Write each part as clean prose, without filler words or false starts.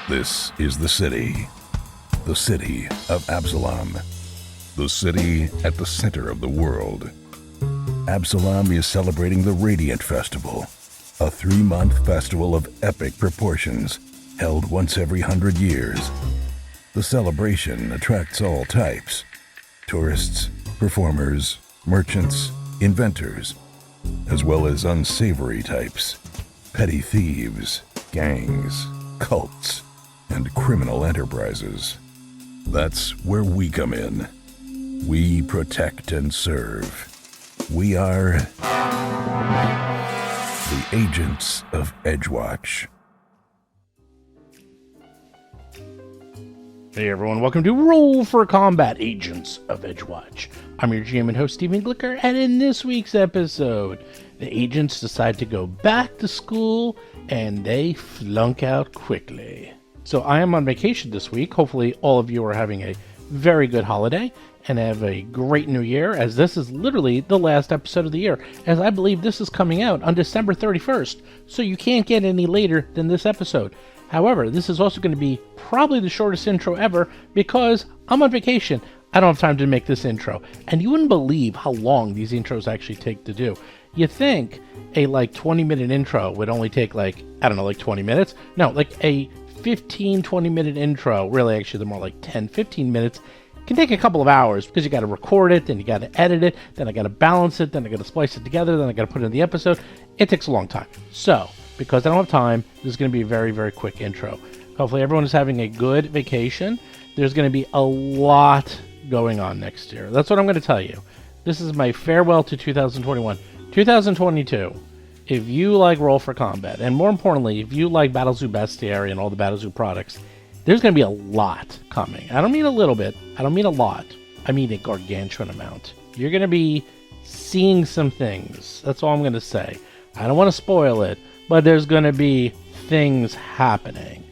This is the city of Absalom, the city at the center of the world. Absalom is celebrating the Radiant Festival, a 3-month festival of epic proportions held once every 100 years. The celebration attracts all types: tourists, performers, merchants, inventors, as well as unsavory types, petty thieves, gangs, cults, and criminal enterprises. That's where we come in. We protect and serve. We are the Agents of Edgewatch. Hey everyone, welcome to Roll for Combat, Agents of Edgewatch. I'm your GM and host, Stephen Glicker, and in this week's episode, the agents decide to go back to school, and they flunk out quickly. So I am on vacation this week. Hopefully all of you are having a very good holiday, and have a great new year, as this is literally the last episode of the year, as I believe this is coming out on December 31st, so you can't get any later than this episode. However, this is also going to be probably the shortest intro ever, because I'm on vacation. I don't have time to make this intro, and you wouldn't believe how long these intros actually take to do. You think a 20-minute intro would only take 20 minutes? No, a 15-20 minute intro, really actually they're more like 10-15 minutes, can take a couple of hours, because you got to record it, then you got to edit it, then I got to balance it, then I got to splice it together, then I got to put it in the episode. It takes a long time. So, because I don't have time, this is going to be a very, very quick intro. Hopefully everyone is having a good vacation. There's going to be a lot going on next year. That's what I'm going to tell you. This is my farewell to 2021. 2022, if you like Roll for Combat, and more importantly, if you like Battlezoo Bestiary and all the Battlezoo products, there's going to be a lot coming. I don't mean a little bit. I don't mean a lot. I mean a gargantuan amount. You're going to be seeing some things. That's all I'm going to say. I don't want to spoil it, but there's going to be things happening.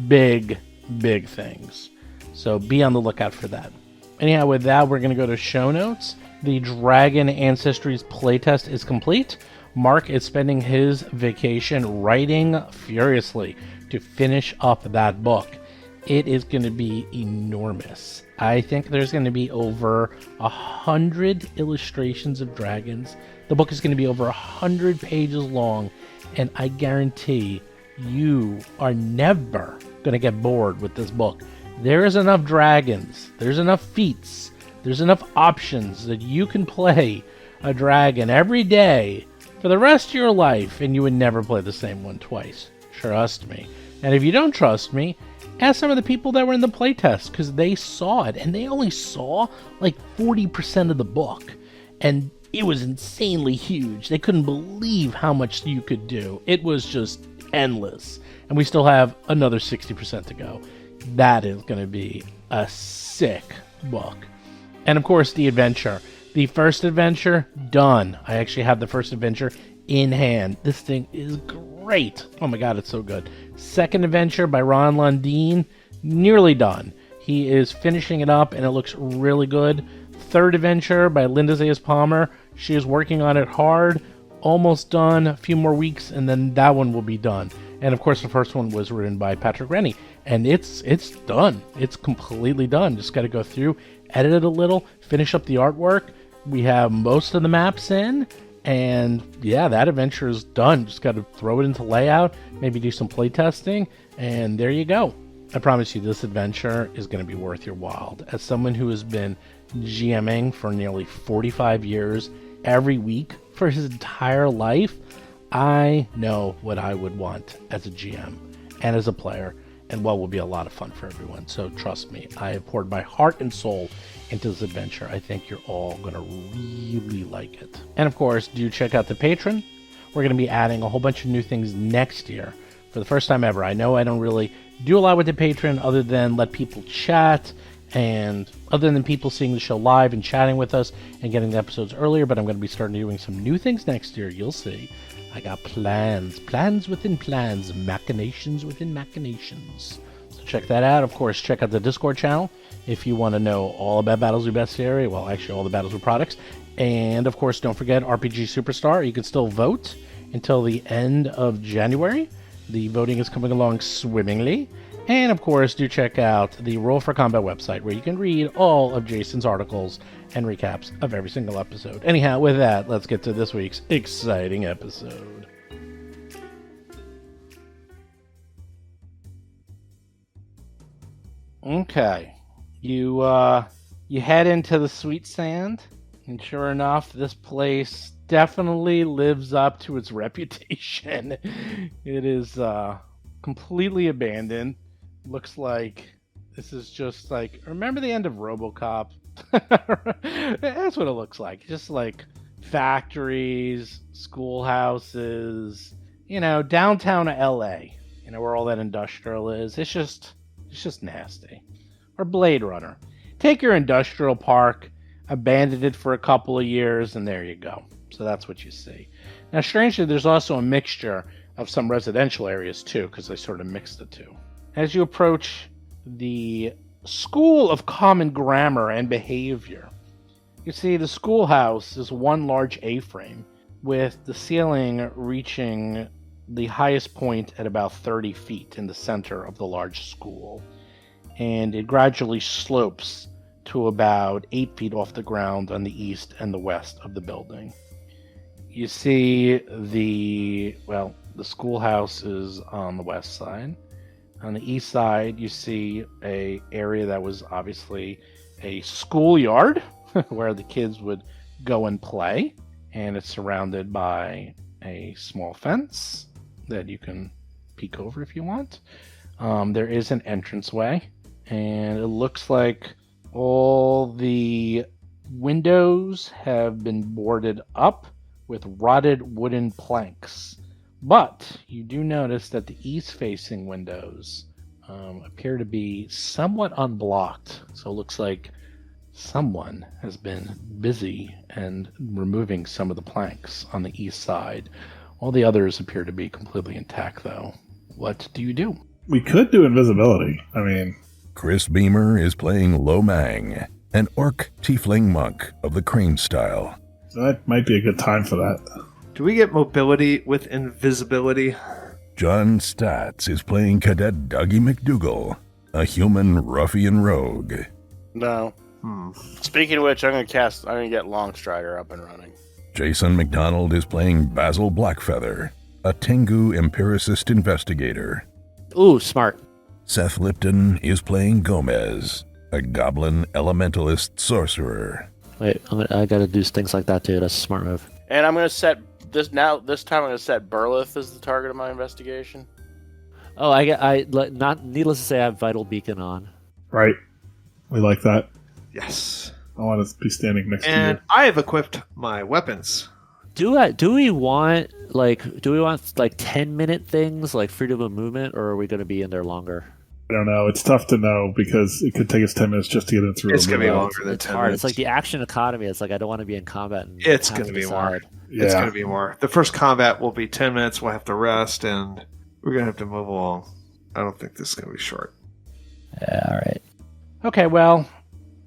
Big, big things. So be on the lookout for that. Anyhow, with that, we're going to go to show notes. The Dragon Ancestries playtest is complete. Mark is spending his vacation writing furiously to finish up that book. It is going to be enormous. I think there's going to be over 100 illustrations of dragons. The book is going to be over 100 pages long, and I guarantee you are never going to get bored with this book. There is enough dragons, there's enough feats, there's enough options that you can play a dragon every day for the rest of your life, and you would never play the same one twice. Trust me. And if you don't trust me, ask some of the people that were in the playtest, because they saw it, and they only saw 40% of the book, and it was insanely huge. They couldn't believe how much you could do. It was just endless, and we still have another 60% to go. That is going to be a sick book. And of course, the adventure. The first adventure, done. I actually have the first adventure in hand. This thing is great. Oh my god, it's so good. Second adventure by Ron Lundeen, nearly done. He is finishing it up, and it looks really good. Third adventure by Linda Zayas Palmer. She is working on it hard. Almost done. A few more weeks, and then that one will be done. And of course, the first one was written by Patrick Rennie, and it's done. It's completely done. Just got to go through, edit it a little, finish up the artwork. We have most of the maps in, and yeah, that adventure is done. Just got to throw it into layout, maybe do some playtesting, and there you go. I promise you, this adventure is going to be worth your while. As someone who has been GMing for nearly 45 years, every week for his entire life, I know what I would want as a GM and as a player, and what will be a lot of fun for everyone. So trust me, I have poured my heart and soul into this adventure. I think you're all going to really like it. And of course, do check out the Patreon. We're going to be adding a whole bunch of new things next year for the first time ever. I know I don't really do a lot with the Patreon other than let people chat, and other than people seeing the show live and chatting with us and getting the episodes earlier, but I'm going to be starting doing some new things next year. You'll see. I got plans within plans, machinations within machinations. So check that out. Of course, check out the Discord channel if you want to know all about Battlezoo Bestiary, well, actually all the Battlezoo products. And of course, don't forget RPG Superstar. You can still vote until the end of January. The voting is coming along swimmingly. And, of course, do check out the Roll for Combat website where you can read all of Jason's articles and recaps of every single episode. Anyhow, with that, let's get to this week's exciting episode. Okay. You head into the Sweet Sand, and sure enough, this place definitely lives up to its reputation. It is completely abandoned. Looks like this is just like, remember the end of RoboCop? That's what it looks like. Just like factories, schoolhouses, downtown LA, where all that industrial is. It's just nasty. Or Blade Runner. Take your industrial park, abandon it for a couple of years, and there you go. So that's what you see. Now, strangely, there's also a mixture of some residential areas too, because they sort of mix the two. As you approach the School of Common Grammar and Behavior, you see the schoolhouse is one large A-frame with the ceiling reaching the highest point at about 30 feet in the center of the large school. And it gradually slopes to about 8 feet off the ground on the east and the west of the building. You see the schoolhouse is on the west side. On the east side, you see a area that was obviously a schoolyard where the kids would go and play. And it's surrounded by a small fence that you can peek over if you want. There is an entranceway, and it looks like all the windows have been boarded up with rotted wooden planks. But you do notice that the east-facing windows appear to be somewhat unblocked. So it looks like someone has been busy and removing some of the planks on the east side. All the others appear to be completely intact, though. What do you do? We could do invisibility. Chris Beamer is playing Lo Mang, an orc tiefling monk of the crane style. So that might be a good time for that. Do we get mobility with invisibility? John Statz is playing Cadet Dougie McDougal, a human ruffian rogue. No. Speaking of which, I'm gonna get Longstrider up and running. Jason McDonald is playing Basil Blackfeather, a Tengu empiricist investigator. Ooh, smart. Seth Lipton is playing Gomez, a goblin elementalist sorcerer. Wait, I gotta do things like that too. That's a smart move. And I'm gonna set this time. I'm gonna set Burlith as the target of my investigation. Oh, not needless to say, I have Vital Beacon on. Right. We like that. Yes. I want to be standing next to you. And I have equipped my weapons. Do we want 10-minute things like freedom of movement, or are we going to be in there longer? I don't know. It's tough to know because it could take us 10 minutes just to get in through. It's going to be longer than it's 10 hard. minutes. It's like the action economy. It's like I don't want to be in combat. And it's going to be more. Yeah. It's going to be more. The first combat will be 10 minutes. We'll have to rest, and we're going to have to move along. I don't think this is going to be short. Yeah, all right. Okay, well,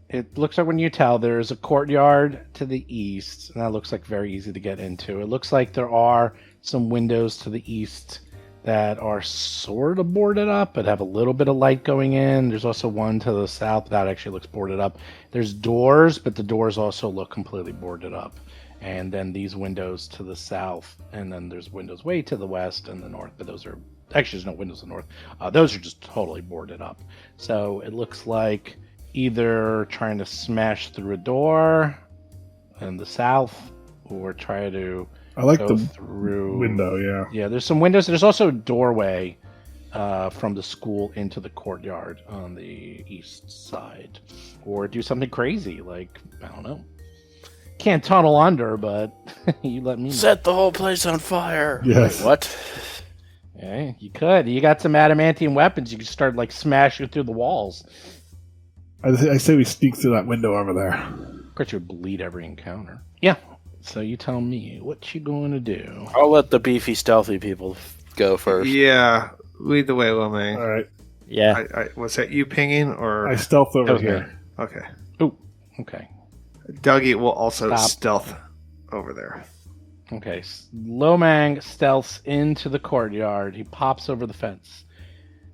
it looks like when you tell, there's a courtyard to the east, and that looks like very easy to get into. It looks like there are some windows to the east that are sort of boarded up, but have a little bit of light going in. There's also one to the south that actually looks boarded up. There's doors, but the doors also look completely boarded up. And then these windows to the south, and then there's windows way to the west and the north, but those are, actually there's no windows to the north. Those are just totally boarded up. So it looks like either trying to smash through a door in the south, or try to I like go the through window, yeah. Yeah, there's some windows. There's also a doorway from the school into the courtyard on the east side. Or do something crazy, like, I don't know. Can't tunnel under, but you let me know. Set the whole place on fire. Yes. Wait, what? Yeah, you could. You got some adamantium weapons. You could start, like, smashing through the walls. I say we sneak through that window over there. Of course, you would bleed every encounter. Yeah. So you tell me, what you going to do? I'll let the beefy, stealthy people go first. Yeah. Lead the way, Lomang. All right. Yeah. Was that you pinging, or... I stealth That over was here. me. Okay. Ooh, okay. Dougie will also Stop. stealth over there. Okay, Lomang stealths into the courtyard. He pops over the fence.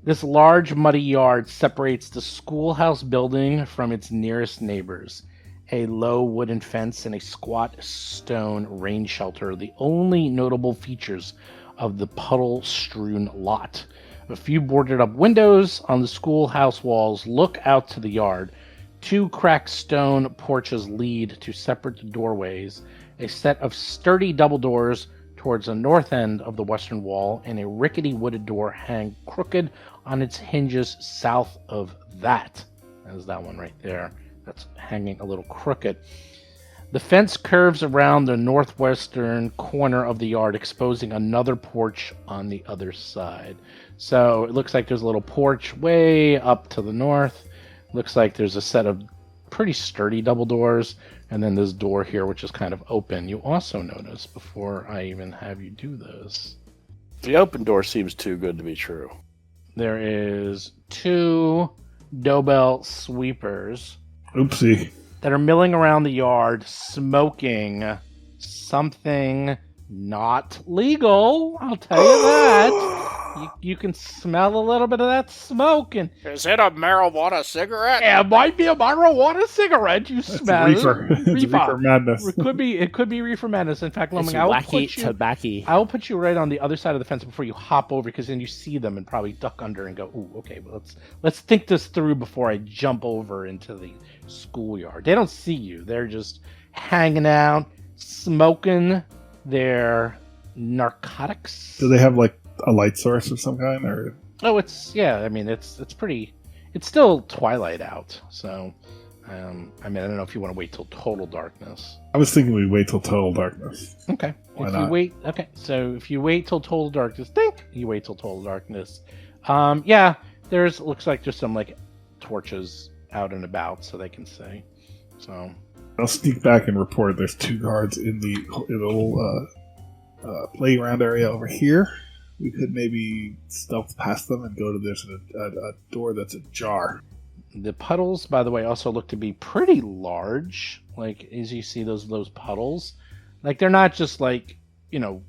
This large, muddy yard separates the schoolhouse building from its nearest neighbors. A low wooden fence and a squat stone rain shelter are the only notable features of the puddle-strewn lot. A few boarded-up windows on the schoolhouse walls look out to the yard. 2 cracked stone porches lead to separate doorways. A set of sturdy double doors towards the north end of the western wall, and a rickety wooded door hang crooked on its hinges south of that. There's that one right there. That's hanging a little crooked. The fence curves around the northwestern corner of the yard, exposing another porch on the other side. So it looks like there's a little porch way up to the north. Looks like there's a set of pretty sturdy double doors, and then this door here, which is kind of open. You also notice, before I even have you do this, The open door seems too good to be true. there is 2 Dobel sweepers Oopsie. that are milling around the yard, smoking something not legal. I'll tell you that. You can smell a little bit of that smoke, and Is it a marijuana cigarette? it might be a marijuana cigarette. You It's smell reefer. it. It's reefer madness. It could be reefer madness. In fact, It's Loming, I will wacky put you. tobacco. I will put you right on the other side of the fence before you hop over, because then you see them and probably duck under and go, "Ooh, okay, well, let's think this through before I jump over into the schoolyard." They don't see you; they're just hanging out, smoking their narcotics. Do they have like a light source of some kind, or Oh, it's I mean, it's pretty. It's still twilight out, so. I mean, I don't know if you want to wait till total darkness. I was thinking we'd wait till total darkness. Okay. Why If not? you wait, okay. So if you wait till total darkness, you wait till total darkness. Looks like there's some like torches out and about, so they can see. So I'll sneak back and report there's 2 guards in the little playground area over here. We could maybe stealth past them and go to there's a door that's ajar. the puddles, by the way, also look to be pretty large. Like as you see those puddles, like they're not just like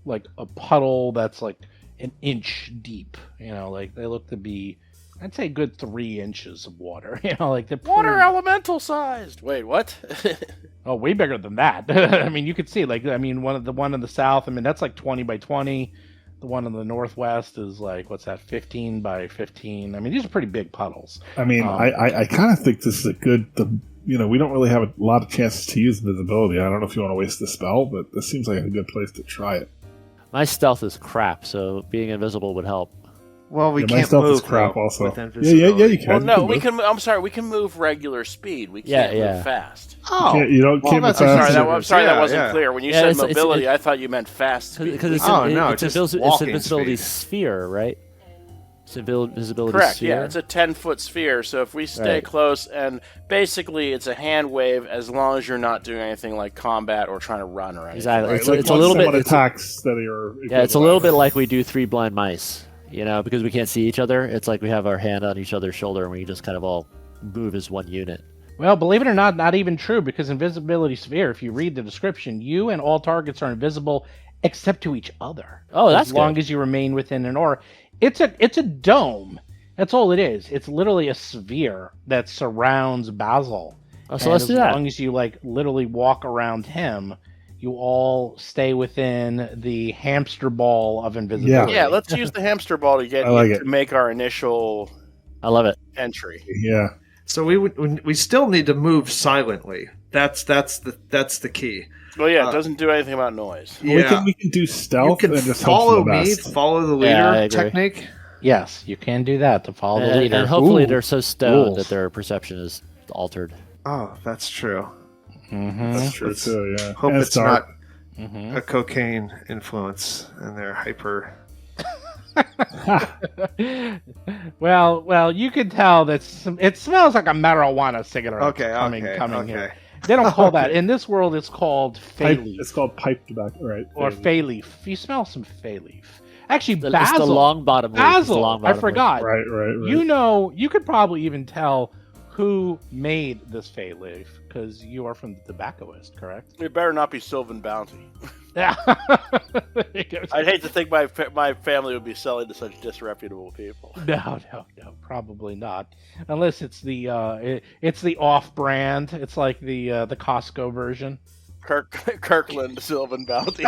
like a puddle that's like an inch deep. Like they look to be, I'd say, a good 3 inches of water. Like they're Water pretty- elemental sized. Wait, what? Oh, way bigger than that. I mean, you could see, like, one in the south, I mean, that's like 20 by 20. The one in the northwest is like, what's that, 15 by 15. I mean, these are pretty big puddles. I mean, I kind of think this is a good. We don't really have a lot of chances to use invisibility. I don't know if you want to waste the spell, but this seems like a good place to try it. My stealth is crap, so being invisible would help. Well, we Yeah, my can't stealth move is crap though, also. with Yeah, invisibility. you can. Well, no, you we can. can. I'm sorry, we can move regular speed. We Yeah, can't yeah. move fast. Oh, You can't well, move that's- fast. I'm sorry, that wasn't Yeah. clear. When you Yeah, said it's- mobility, I thought you meant fast speed. Because it's, Oh, no, it's just it's walking invisibility speed. sphere, right? It's invisibility Correct, sphere. yeah, it's a 10-foot sphere, so if we stay Right. close, and basically it's a hand wave as long as you're not doing anything like combat or trying to run or anything. Exactly. Right, It's, like it's a once little bit. someone It's, attacks that you're. yeah, it's a little bit like we do 3 blind mice. Because we can't see each other. It's like we have our hand on each other's shoulder and we just kind of all move as one unit. Well, believe it or not even true, because invisibility sphere, if you read the description, you and all targets are invisible except to each other. Oh, that's as long good. as you remain within an aura. It's a dome. That's all it is. It's literally a sphere that surrounds Basil. Oh, so And let's do as that. long as you like literally walk around him, you all stay within the hamster ball of invisibility. Yeah, let's use the hamster ball to get I like you it. to make our initial I love it. entry. Yeah. So we still need to move silently. That's the key. Well, yeah, it doesn't do anything about noise. Yeah, We can do you stealth can and just hope follow for the me, best. follow the Yeah, I leader agree. technique. Yes, you can do that to follow the leader. And hopefully Ooh. they're so stoned rules. that their perception is altered. Oh, that's true. Mhm. That's true Let's too. Yeah. Hope And it's dark. not Mhm. a cocaine influence and they're hyper. Well, you can tell that it smells like a marijuana cigarette Okay, coming okay. here. They don't call that in this world. It's called fay Pipe, leaf it's called pipe tobacco, right? or Fay leaf. fay leaf. You smell some fay leaf. Actually, It's the Basil. long bottom leaf. It's the Basil. long I bottom leaf. forgot. Right. You could probably even tell who made this Fey leaf, because you are from the Tobaccoist, correct? It better not be Sylvan Bounty. Yeah. I'd hate to think my family would be selling to such disreputable people. No, probably not. Unless it's the off-brand. It's like the Costco version. Kirkland Sylvan Bounty.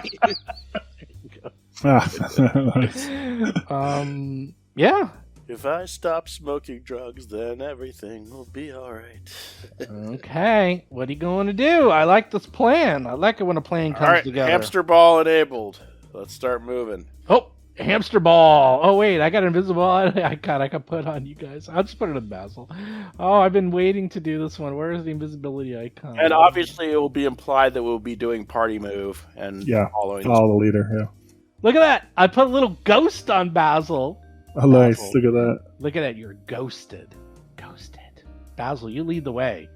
Yeah. If I stop smoking drugs, then everything will be all right. Okay, what are you going to do? I like this plan. I like it when a plan comes All right, together. hamster ball enabled. Let's start moving. Oh, hamster ball. Oh, wait, I got invisible. I got put on you guys. I'll just put it in Basil. Oh, I've been waiting to do this one. Where is the invisibility icon? And obviously, it will be implied that we'll be doing party move and following. Follow the leader. Yeah. Look at that. I put a little ghost on Basil. Oh, nice. Basil. Look at that. Look at that. You're ghosted. Basil, you lead the way.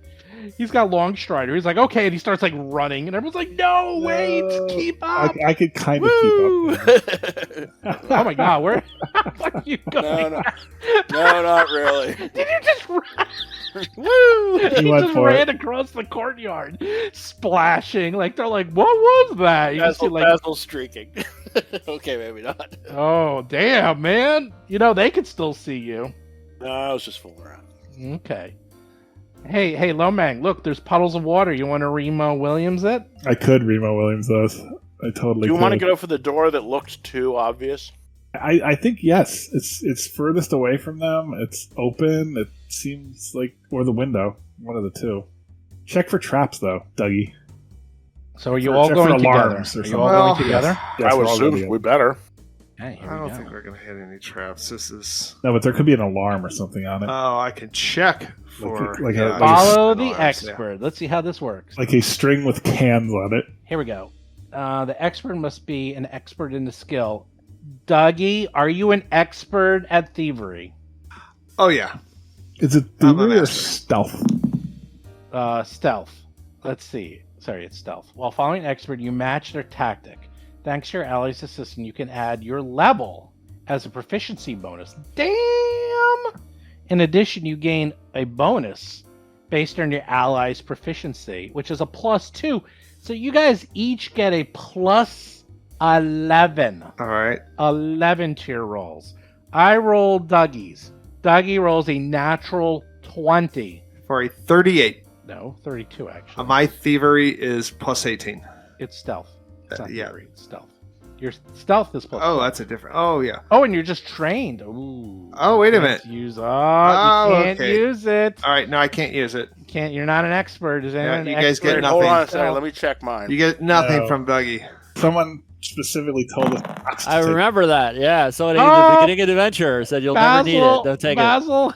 He's got long strider. He's like, okay, and he starts like running, and everyone's like, no, wait, keep up. I could kind of keep up. Oh my god, where are you going? No, not really. Did you just run? Woo! He went just for ran across the courtyard, splashing. Like they're like, what was that? You just see, like, Basil's streaking. Okay, maybe not. oh damn, man! You know they could still see you. No, I was just fooling around. Okay. Hey, Lomang, look, there's puddles of water. You want to Remo Williams it? I could Remo Williams those. I totally Do you could. want to go for the door that looked too obvious? I think yes. It's furthest away from them. It's open. It seems like, or the window. One of the two. Check for traps though, Dougie. So are you all going together? Are you all going together? Yes, I would we're all assume going we better. Hey, here I we don't go. think we're gonna hit any traps. This is. No, but there could be an alarm or something on it, Oh, I can check for. Like a- yeah, like Follow an the alarms, expert. Let's see how this works. like a string with cans on it. Here we go. The expert must be an expert in the skill. Dougie, are you an expert at thievery? Yeah. Oh yeah. Is it I'm a thievery or master. stealth? Stealth. Let's see. Sorry, it's stealth. While following an expert, you match their tactic. Thanks to your ally's assistance, you can add your level as a proficiency bonus. Damn! In addition, you gain a bonus based on your ally's proficiency, which is a +2. So you guys each get a +11. All right. 11 to your rolls. I roll Dougie's. Dougie rolls a natural 20. For a 38. No, 32 actually. My thievery is +18. It's stealth. It's not yeah. thievery, it's stealth. Your stealth is +. Oh, that's a different. Oh yeah. Oh, and you're just trained. Ooh. Oh, wait a Can't minute. Use you Oh, can't okay. use it. All right. No, I can't use it. Can't. You're not an expert. Is anyone you an guys get expert? nothing. Hold on a Oh. second. Let me check mine. You get nothing No. from Dougie. Someone specifically told us not to I take- remember that. Yeah, somebody at Oh, the beginning of the adventure said you'll never need it. Don't take it. Basil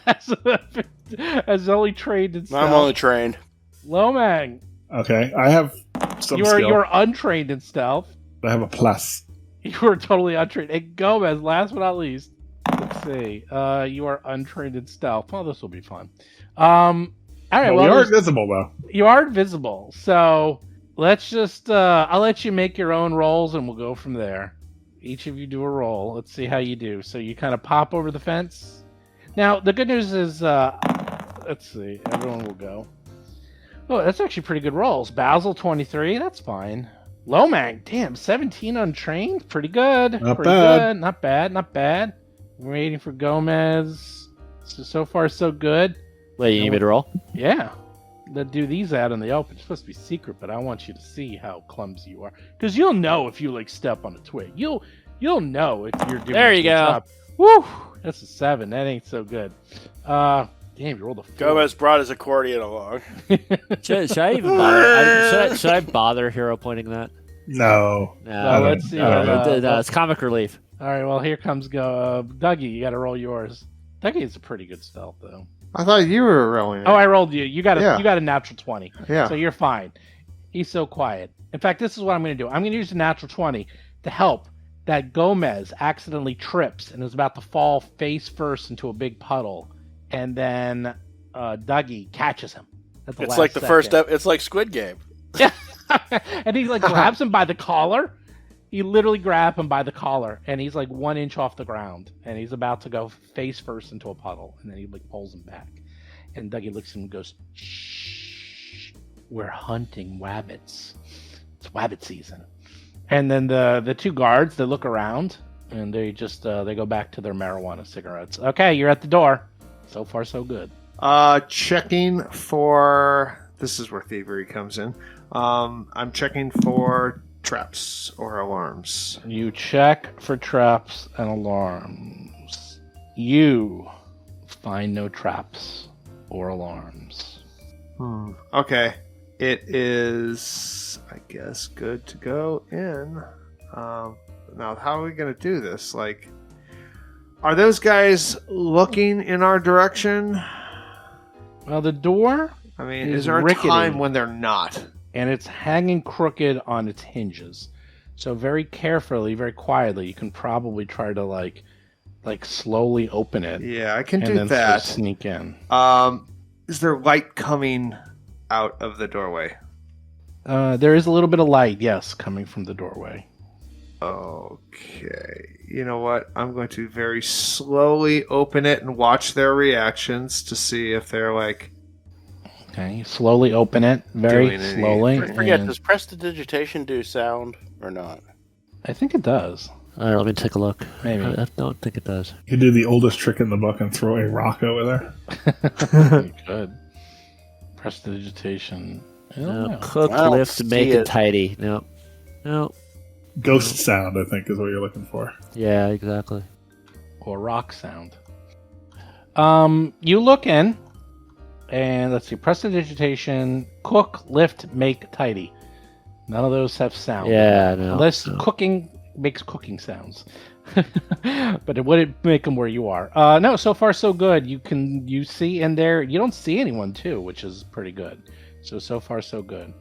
has only trained in stealth. I'm only trained. Lomang, Okay, I have some you're skill. untrained in stealth. I have a plus. You are totally untrained. And Gomez, last but not least, let's see. You are untrained in stealth. Well, this will be fun. All right. Well, Well, we are there's- invisible though. you are invisible. So let's just. I'll let you make your own rolls, and we'll go from there. Each of you do a roll. Let's see how you do. So you kind of pop over the fence. Now the good news is, let's see. Everyone will go. Oh, that's actually pretty good rolls. Basil 23. That's fine. Lomang, damn, 17 untrained. Pretty good. Not pretty bad. good. Not bad. Not bad. We're waiting for Gomez. So far, so good. Wait, you need me to roll? Yeah. They'll do these out in the open. It's supposed to be secret, but I want you to see how clumsy you are. Because you'll know if you like step on a twig. You'll know if you're doing There a you good go. job. Woo! That's a 7. That ain't so good. Damn, you rolled a 4. Gomez brought his accordion along. Should I even bother? Should I bother hero pointing that? No. Well, let's see. It's comic relief. All right, well, here comes Dougie. You got to roll yours. Dougie is a pretty good stealth, though. I thought you were rolling it. Oh, I rolled you. You got Yeah. a natural 20. Yeah. So you're fine. He's so quiet. In fact, this is what I'm going to do. I'm going to use the natural 20 to help that Gomez accidentally trips and is about to fall face first into a big puddle, and then Dougie catches him. At the It's last like the first second. step. It's like Squid Game. And he like grabs him by the collar. He literally grabs him by the collar, and he's like 1 inch off the ground, and he's about to go face first into a puddle, and then he like pulls him back. And Dougie looks at him and goes, "Shh, we're hunting wabbits. It's wabbit season." And then the two guards, they look around, and they just they go back to their marijuana cigarettes. Okay, you're at the door. So far, so good. Checking for... This is where thievery comes in. I'm checking for traps or alarms. You check for traps and alarms. You find no traps or alarms. Okay. It is, I guess, good to go in. Now, how are we going to do this? Like, are those guys looking in our direction? Well, the door, I mean, It's is there a rickety. time when they're not? and it's hanging crooked on its hinges. So very carefully, very quietly, you can probably try to like slowly open it. Yeah, I can and do then sort of that. sneak in. Is there light coming out of the doorway? There is a little bit of light, yes, coming from the doorway. Okay. You know what? I'm going to very slowly open it and watch their reactions to see if they're like... Okay, you slowly open it, very Doing any- slowly. Forget, and does prestidigitation do sound or not? I think it does. All right, let me take a look. Maybe. I don't think it does. You can do the oldest trick in the book and throw a rock over there. You could. Prestidigitation. I don't No, know. cook, I don't lift, see make, it. and tidy. No. No. Ghost sound, I think, is what you're looking for. Yeah, exactly. Or rock sound. You look in, and let's see, prestidigitation, cook, lift, make, tidy. None of those have sound. Yeah, no. Unless no. cooking makes cooking sounds. But it wouldn't make them where you are. No, so far so good. You see in there, you don't see anyone too, which is pretty good. So far so good.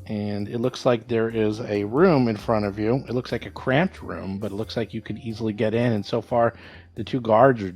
And it looks like there is a room in front of you. It looks like a cramped room, but it looks like you could easily get in. And so far, the two guards are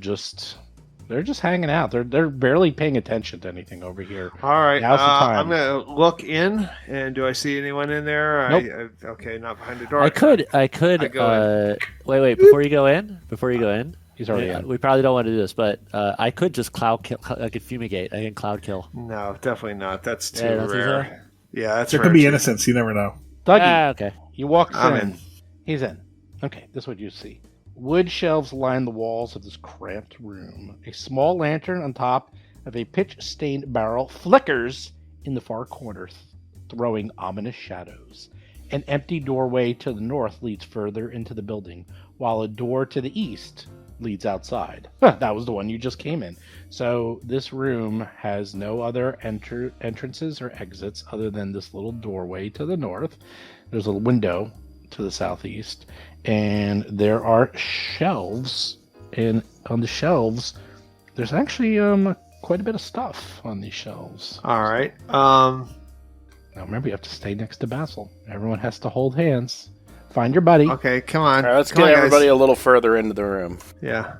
they're just hanging out. They're barely paying attention to anything over here. All right. Now's the time. I'm going to look in, and do I see anyone in there? Nope. Okay, not behind the door. I could. I go Wait. Before you go in. He's already in. We probably don't want to do this, but I could just cloud kill. I could fumigate. I can cloud kill. No, definitely not. That's too Yeah, don't think rare. Yeah, that's There rare could be too. innocence, you never know. Dougie, Okay. you walk I'm in. in. He's in. Okay, this is what you see. Wood shelves line the walls of this cramped room. A small lantern on top of a pitch-stained barrel flickers in the far corner, throwing ominous shadows. An empty doorway to the north leads further into the building, while a door to the east leads outside. That was the one you just came in. So this room has no other entrances or exits other than this little doorway to the north. There's a window to the southeast, and there are shelves, and on the shelves there's actually quite a bit of stuff on these shelves. All right. Now remember, you have to stay next to Basil. Everyone has to hold hands. Find your buddy. Okay, come on. All right, let's Come get on, guys. everybody a little further into the room. Yeah.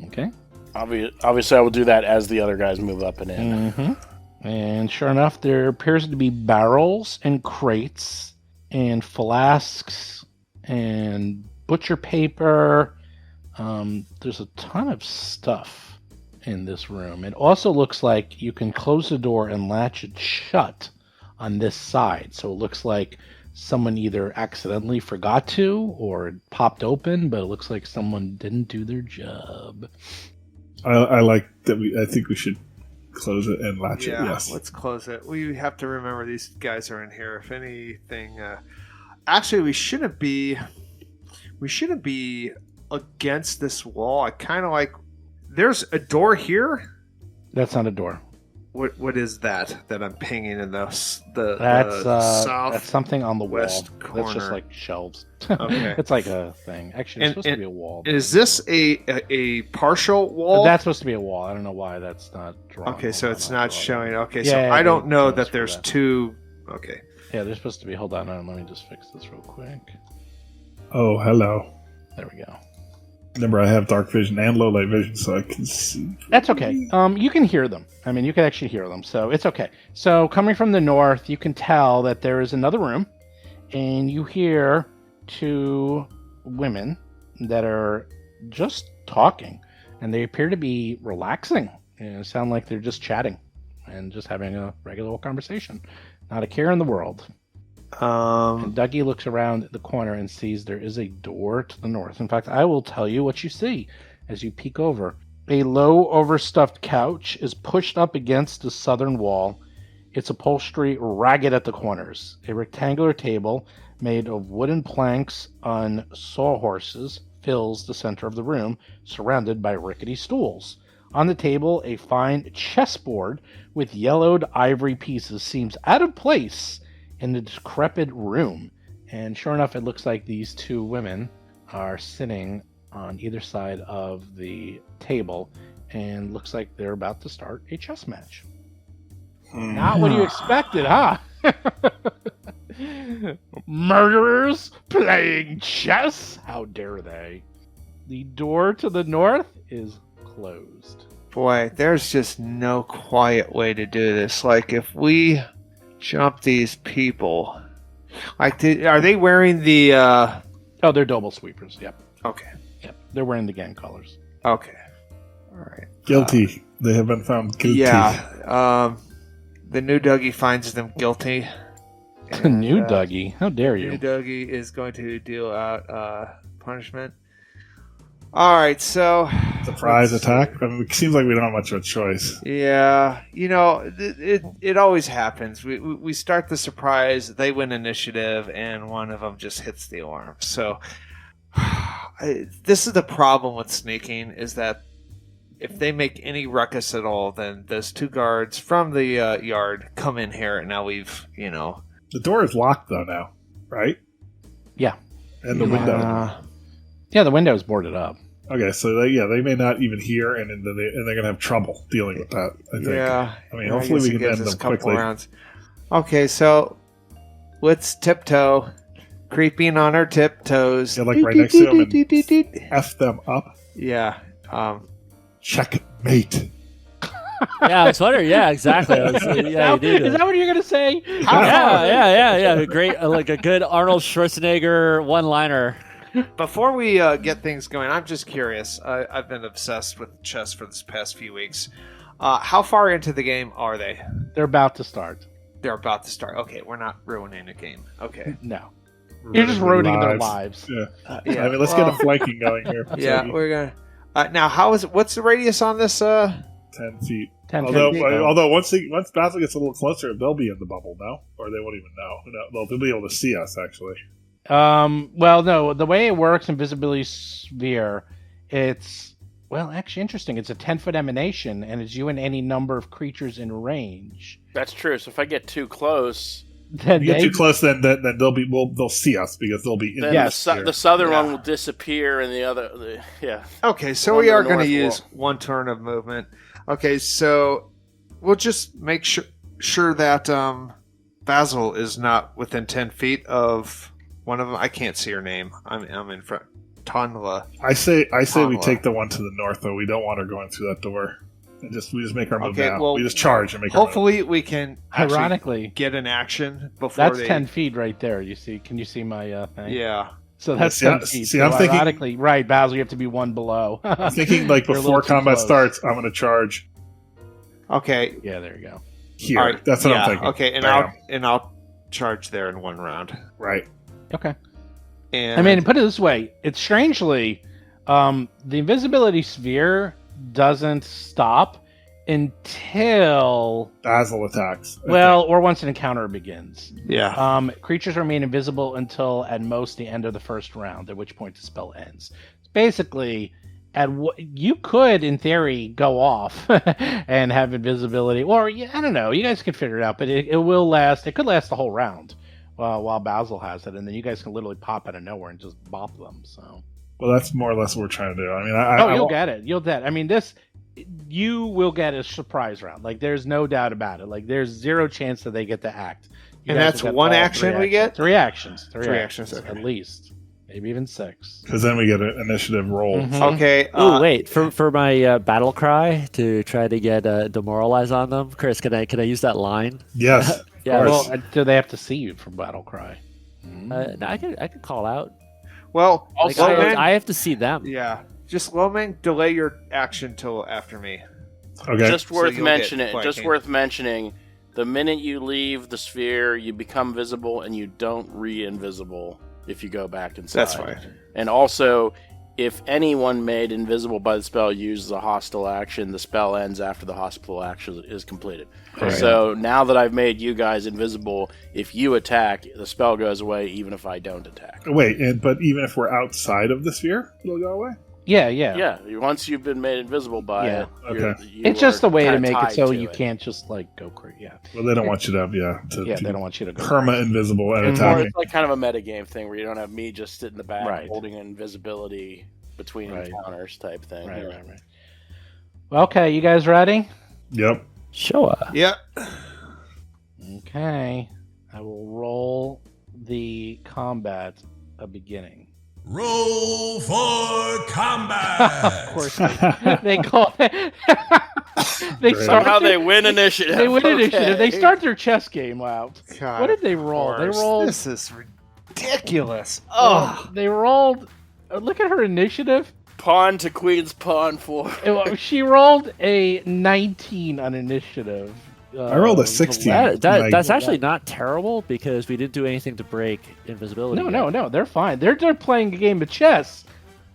Okay. Obviously, I will do that as the other guys move up and in. Mm-hmm. And sure enough, there appears to be barrels and crates and flasks and butcher paper. There's a ton of stuff in this room. It also looks like you can close the door and latch it shut on this side. So it looks like someone either accidentally forgot to or it popped open, but it looks like someone didn't do their job. I like that. I think we should close it and latch it. Yes. Let's close it. We have to remember these guys are in here. If anything, actually, we shouldn't be against this wall. I kind of like. There's a door here. That's not a door. What is that I'm pinging in the That's south? that's something on the wall. west That's corner. just like shelves. Okay. It's like a thing. Actually, it's And- supposed to be a wall. Is this a partial wall? That's supposed to be a wall. I don't know why that's not drawn. okay. So it's not drawn. showing. Okay, Yeah, so yeah, I don't they know chose that for there's that. two. Okay. Yeah, there's supposed to be. Hold on, let me just fix this real quick. Oh, hello. There we go. Remember, I have dark vision and low light vision, so I can see. That's okay. You can hear them. I mean, you can actually hear them, so it's okay. So coming from the north, you can tell that there is another room, and you hear two women that are just talking, and they appear to be relaxing. and sound like they're just chatting and just having a regular old conversation. Not a care in the world. And Dougie looks around the corner and sees there is a door to the north. In fact, I will tell you what you see as you peek over. A low, overstuffed couch is pushed up against the southern wall, its upholstery ragged at the corners. A rectangular table made of wooden planks on sawhorses fills the center of the room, surrounded by rickety stools. On the table, a fine chessboard with yellowed ivory pieces seems out of place in the decrepit room. And sure enough, it looks like these two women are sitting on either side of the table, and looks like they're about to start a chess match. Not what you expected, huh? Murderers playing chess? How dare they? The door to the north is closed. Boy, there's just no quiet way to do this. Like, if we jump these people, like, are they wearing the? Oh, they're double sweepers. Yep. Okay. Yep. They're wearing the gang colors. Okay. All right. Guilty. They have been found guilty. Yeah. The new Dougie finds them guilty. The new Dougie. How dare you? New Dougie is going to deal out punishment. All right, so Surprise attack? I mean, it seems like we don't have much of a choice. yeah, you know, it always happens. We start the surprise, they win initiative, and one of them just hits the arm. So this is the problem with sneaking, is that if they make any ruckus at all, then those two guards from the yard come in here, and now we've, you know. The door is locked, though, now, right? Yeah. And the window. Yeah, the window is boarded up. Okay, so they may not even hear, and they're going to have trouble dealing with that, I think. Yeah. I mean, hopefully we can end them quickly. Rounds. Okay, so let's tiptoe. Creeping on our tiptoes. Yeah, like right next to them and F them up. Yeah. Checkmate. Yeah, I was wondering. Yeah, exactly. You do Is that what you're going to say? Yeah. Great, like a good Arnold Schwarzenegger one-liner. Before we get things going, I'm just curious. I've been obsessed with chess for this past few weeks. How far into the game are they? They're about to start. They're about to start. Okay, we're not ruining the game. Okay. No. You're just ruining their lives. Yeah. Yeah. I mean, let's get a flanking going here. Yeah, we're gonna. Now, what's the radius on this? 10 feet. 10 although, feet. although once Basil gets a little closer, they'll be in the bubble now, or they won't even know. They'll be able to see us actually. Well, no. The way it works in Visibility Sphere, it's actually interesting. It's a 10-foot emanation, and it's you and any number of creatures in range. That's true. So if I get too close, Then If you get too close, then they'll see us because they'll be in then the southern one will disappear, and the other, Okay, so One we to are the going to north use one turn of movement. Okay, so we'll just make sure that Basil is not within 10 feet of one of them. I can't see her name. I'm in front. Tonla. I say we Tonla. take the one to the north, though. We don't want her going through that door. And we just make our move Okay, now. well, we just charge and make our move. Hopefully, we can actually Ironically, get an action before that's they... 10 feet right there. You see? Can you see my thing? Yeah. So that's 10 feet. See, so I'm thinking... ironically, right, Basil, you have to be one below. I'm thinking, like, You're a before little too combat close. starts, I'm going to charge Okay. Yeah, there you go. here. All right. That's what yeah, I'm thinking. Okay, Bam. I'll charge there in one round. Right. Okay. And I mean, put it this way. It's strangely, the invisibility sphere doesn't stop until... Basil attacks. or once an encounter begins. yeah. Creatures remain invisible until at most the end of the first round, at which point the spell ends. Basically, you could, in theory, go off and have invisibility, or I don't know. You guys can figure it out, but it will last. It could last the whole round while Basil has it, and then you guys can literally pop out of nowhere and just bop them. So, Well, that's more or less what we're trying to do. I mean, you'll get it. You'll get. I mean, you will get a surprise round. Like, there's no doubt about it. Like, there's zero chance that they get to act. You And guys that's will get one all action three we get? Three actions. Three actions, okay. At least. Maybe even 6. because then we get an initiative roll. Mhm. Okay. Oh wait, for my battle cry to try to get demoralize on them, Chris, can I use that line? Yes. Yeah. Of course. Well, do they have to see you for battle cry? No, I can call out. Well, Also- Like, Lomang, I have to see them. yeah. Just Lomang, delay your action till after me. Okay. Just worth you'll mentioning. get Just flanking. worth mentioning. The minute you leave the sphere, you become visible, and you don't re-invisible if you go back inside. That's fine. And also, if anyone made invisible by the spell uses a hostile action, the spell ends after the hostile action is completed. Right. So now that I've made you guys invisible, if you attack, the spell goes away, even if I don't attack. Wait, but even if we're outside of the sphere, it'll go away? Yeah. Yeah, once you've been made invisible by Yeah. it, Okay. It's just a way to kinda make it tied so to you it. can't just like go crazy. Yeah. Well, they don't want you to, They don't want you to go. perma-invisible and Or attacking. it's like kind of a metagame thing where you don't have me just sit in the back Right. holding invisibility between Right. encounters type thing. Right, you know. right, right. Well, okay, you guys ready? Yep. Sure. Yep. Okay. I will roll the combat a beginning. Roll for combat. Of course, they call it. They Great. start. Somehow they win initiative. They win initiative. They Okay. start their chess game out. God, What did they of roll? They course. rolled. This is ridiculous. Oh, they rolled. Look at her initiative. Pawn to queen's pawn 4. She rolled a 19 on initiative. I rolled a 16. That's actually not terrible because we didn't do anything to break invisibility. No, they're fine. They're playing a game of chess.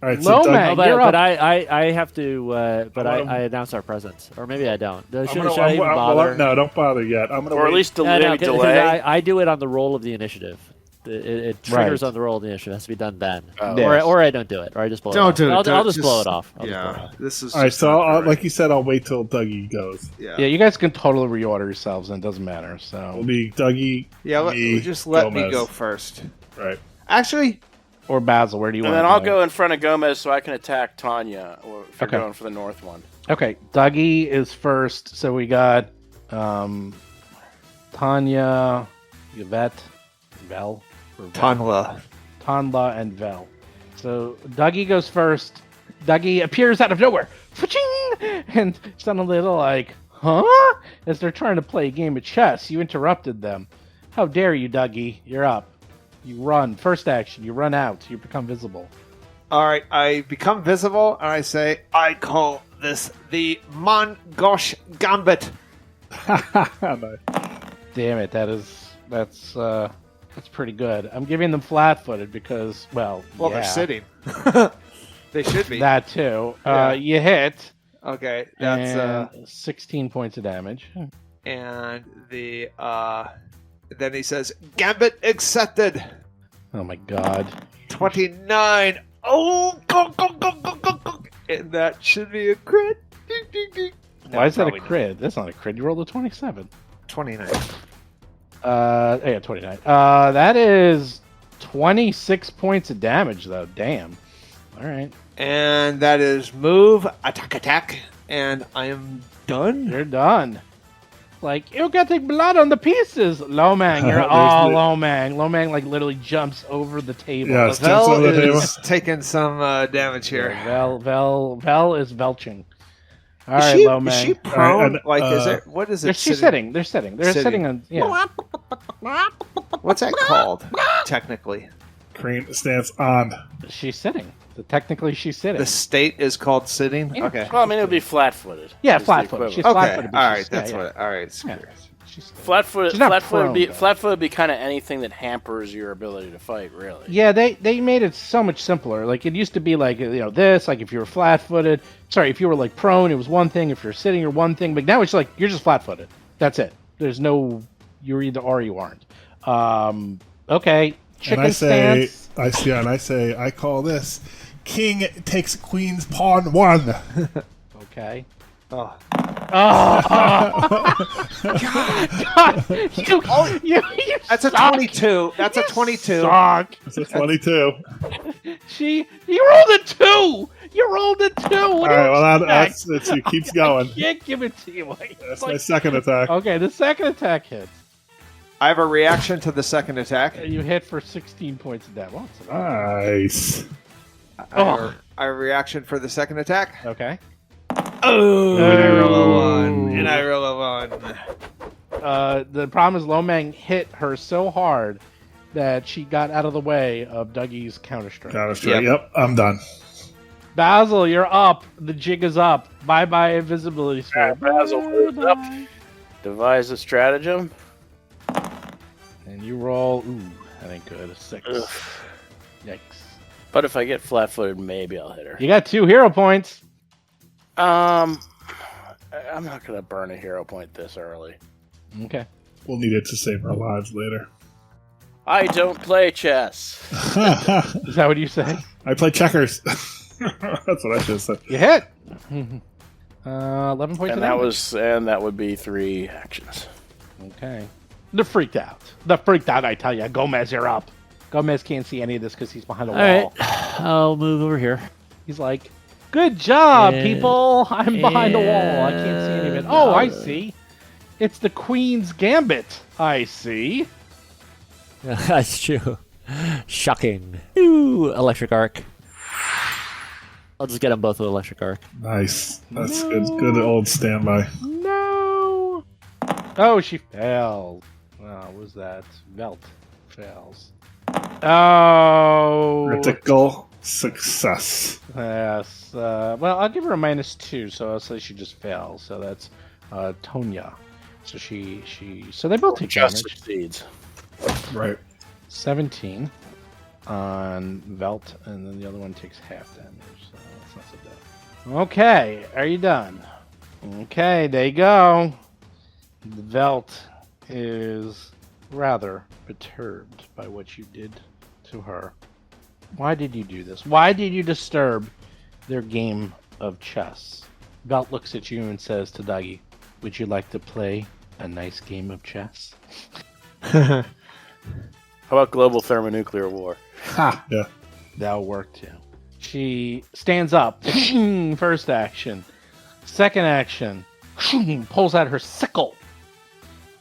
All right, Low Doug, man. But, You're but up. I have to. But I'm gonna- I announce our presence, or maybe I don't. Should, I'm should gonna- I even well, bother? no, don't bother yet. I'm gonna Or at wait. least Yeah, no, delay. 'cause I do it on the roll of the initiative. It triggers Right. on the roll of the initiative. It has to be done then, Yes. or I don't do it, or I just blow it Don't off. do it. I'll just blow it off. I'll just blow it Yeah, off. this is. All right, just so not right. like you said, I'll wait till Dougie goes. Yeah. Yeah, you guys can totally reorder yourselves, and it doesn't matter. So, It'll be Dougie. Yeah, me, just let me Gomez. go first. Right. Actually, or Basil, where do you And want? then I'll go in front of Gomez so I can attack Tanya. Or if you're Okay. going for the north one. Okay, Dougie is first. So we got Tanya, Yvette, Vel, or Vel? Tanla, and Vel. So Dougie goes first. Dougie appears out of nowhere, Fa-ching! And suddenly they're like, "Huh?" As they're trying to play a game of chess, you interrupted them. How dare you, Dougie? You're up. You run. First action. You run out. You become visible. all right, I become visible and I say, I call this the Main-Gauche Gambit. Nice. Damn it! That's pretty good. I'm giving them flat-footed because, well, Well, yeah, they're sitting. They should be. That too. Yeah. You hit. Okay, that's and 16 points of damage. and the then he says Gambit accepted. Oh my god. 29. Oh, go. And that should be a crit. Ding, ding, ding. No, Why is that a probably not. crit? That's not a crit. You rolled a 27. 29. Yeah, 29. That is 26 points of damage, though. Damn. All right. And that is move, attack, and I am done. You're done. Like, you got the blood on the pieces. Lomang, you're There's all the- Lomang. Lomang, like, literally jumps over the table. Yeah, it's jumps Vel over the table. is taking some damage here. Vel is belching. All Is right, she, Lomang. is she All prone? right, and, like, is it? What is it? She's sitting. They're sitting. They're sitting on. Yeah. What's that called? Technically, Crane stance on. She's sitting. So technically, she's sitting. the state is called sitting. Yeah. Okay. Well, I mean, it would be flat-footed. Yeah, is the flat-footed. equivalent. She's Okay. flat-footed. but All she's- right. That's yeah, what. All right. It's Yeah. curious. She's sitting. Flat-footed. She's not Flat-footed would be prone, though. flat-footed would be kind of anything that hampers your ability to fight. Really. Yeah, they made it so much simpler. Like, it used to be like, this, like if you were flat-footed. Sorry, if you were like prone, it was one thing. If you're sitting, you're one thing. But now it's like you're just flat-footed. That's it. There's no, you're either or you aren't. Okay. Chicken And I stance. say, I call this King takes Queen's pawn 1. Okay. Oh. God, you That's a suck. 22. That's a 22. Suck. It's a 22. You rolled a 2. You rolled a 2. All right, well, it keeps going. Can't give it to you. That's my second attack. Okay, the second attack hits. I have a reaction to the second attack. You hit for 16 points of damage. Nice. Oh. I have a reaction for the second attack. Okay. Oh, and I roll a 1. And I roll a 1. The problem is Lomang hit her so hard that she got out of the way of Dougie's counter strike. Counter strike. Yep. Yep, I'm done. Basil, you're up. The jig is up. Bye-bye invisibility sphere. Basil moves up. Bye-bye. Devise a stratagem. And you roll. Ooh, that ain't good. A 6. Ugh. Yikes. But if I get flat-footed, maybe I'll hit her. You got 2 hero points. I'm not gonna burn a hero point this early. Okay. We'll need it to save our lives later. I don't play chess. Is that what you say? I play checkers. That's what I should have said. You hit. 11 points. And of that damage. that would be 3 actions. Okay. They're freaked out. They're freaked out, I tell you. Gomez, you're up. Gomez can't see any of this because he's behind a All wall. right, I'll move over here. He's like, good job, And- people. I'm behind a wall. I can't see any of it. Oh, I see. It's the Queen's Gambit. I see. That's true. Shocking. Ooh, electric arc. I'll just get them both with electric arc. Nice. That's good. Good old standby. No. Oh, she failed. What was that? Velt fails. Oh. Critical success. Yes. Well, I'll give her a -2, so I'll say she just fails. So that's Tonya. So so they both take Just damage. succeeds. Right. 17 on Velt, and then the other one takes half damage. So that's not so bad. Okay, are you done? Okay, there you go. The Velt is rather perturbed by what you did to her. Why did you do this? Why did you disturb their game of chess? Velt looks at you and says to Dougie, would you like to play a nice game of chess? How about global thermonuclear war? Ha! Yeah. That'll work too. She stands up. First action. Second action. Pulls out her sickle.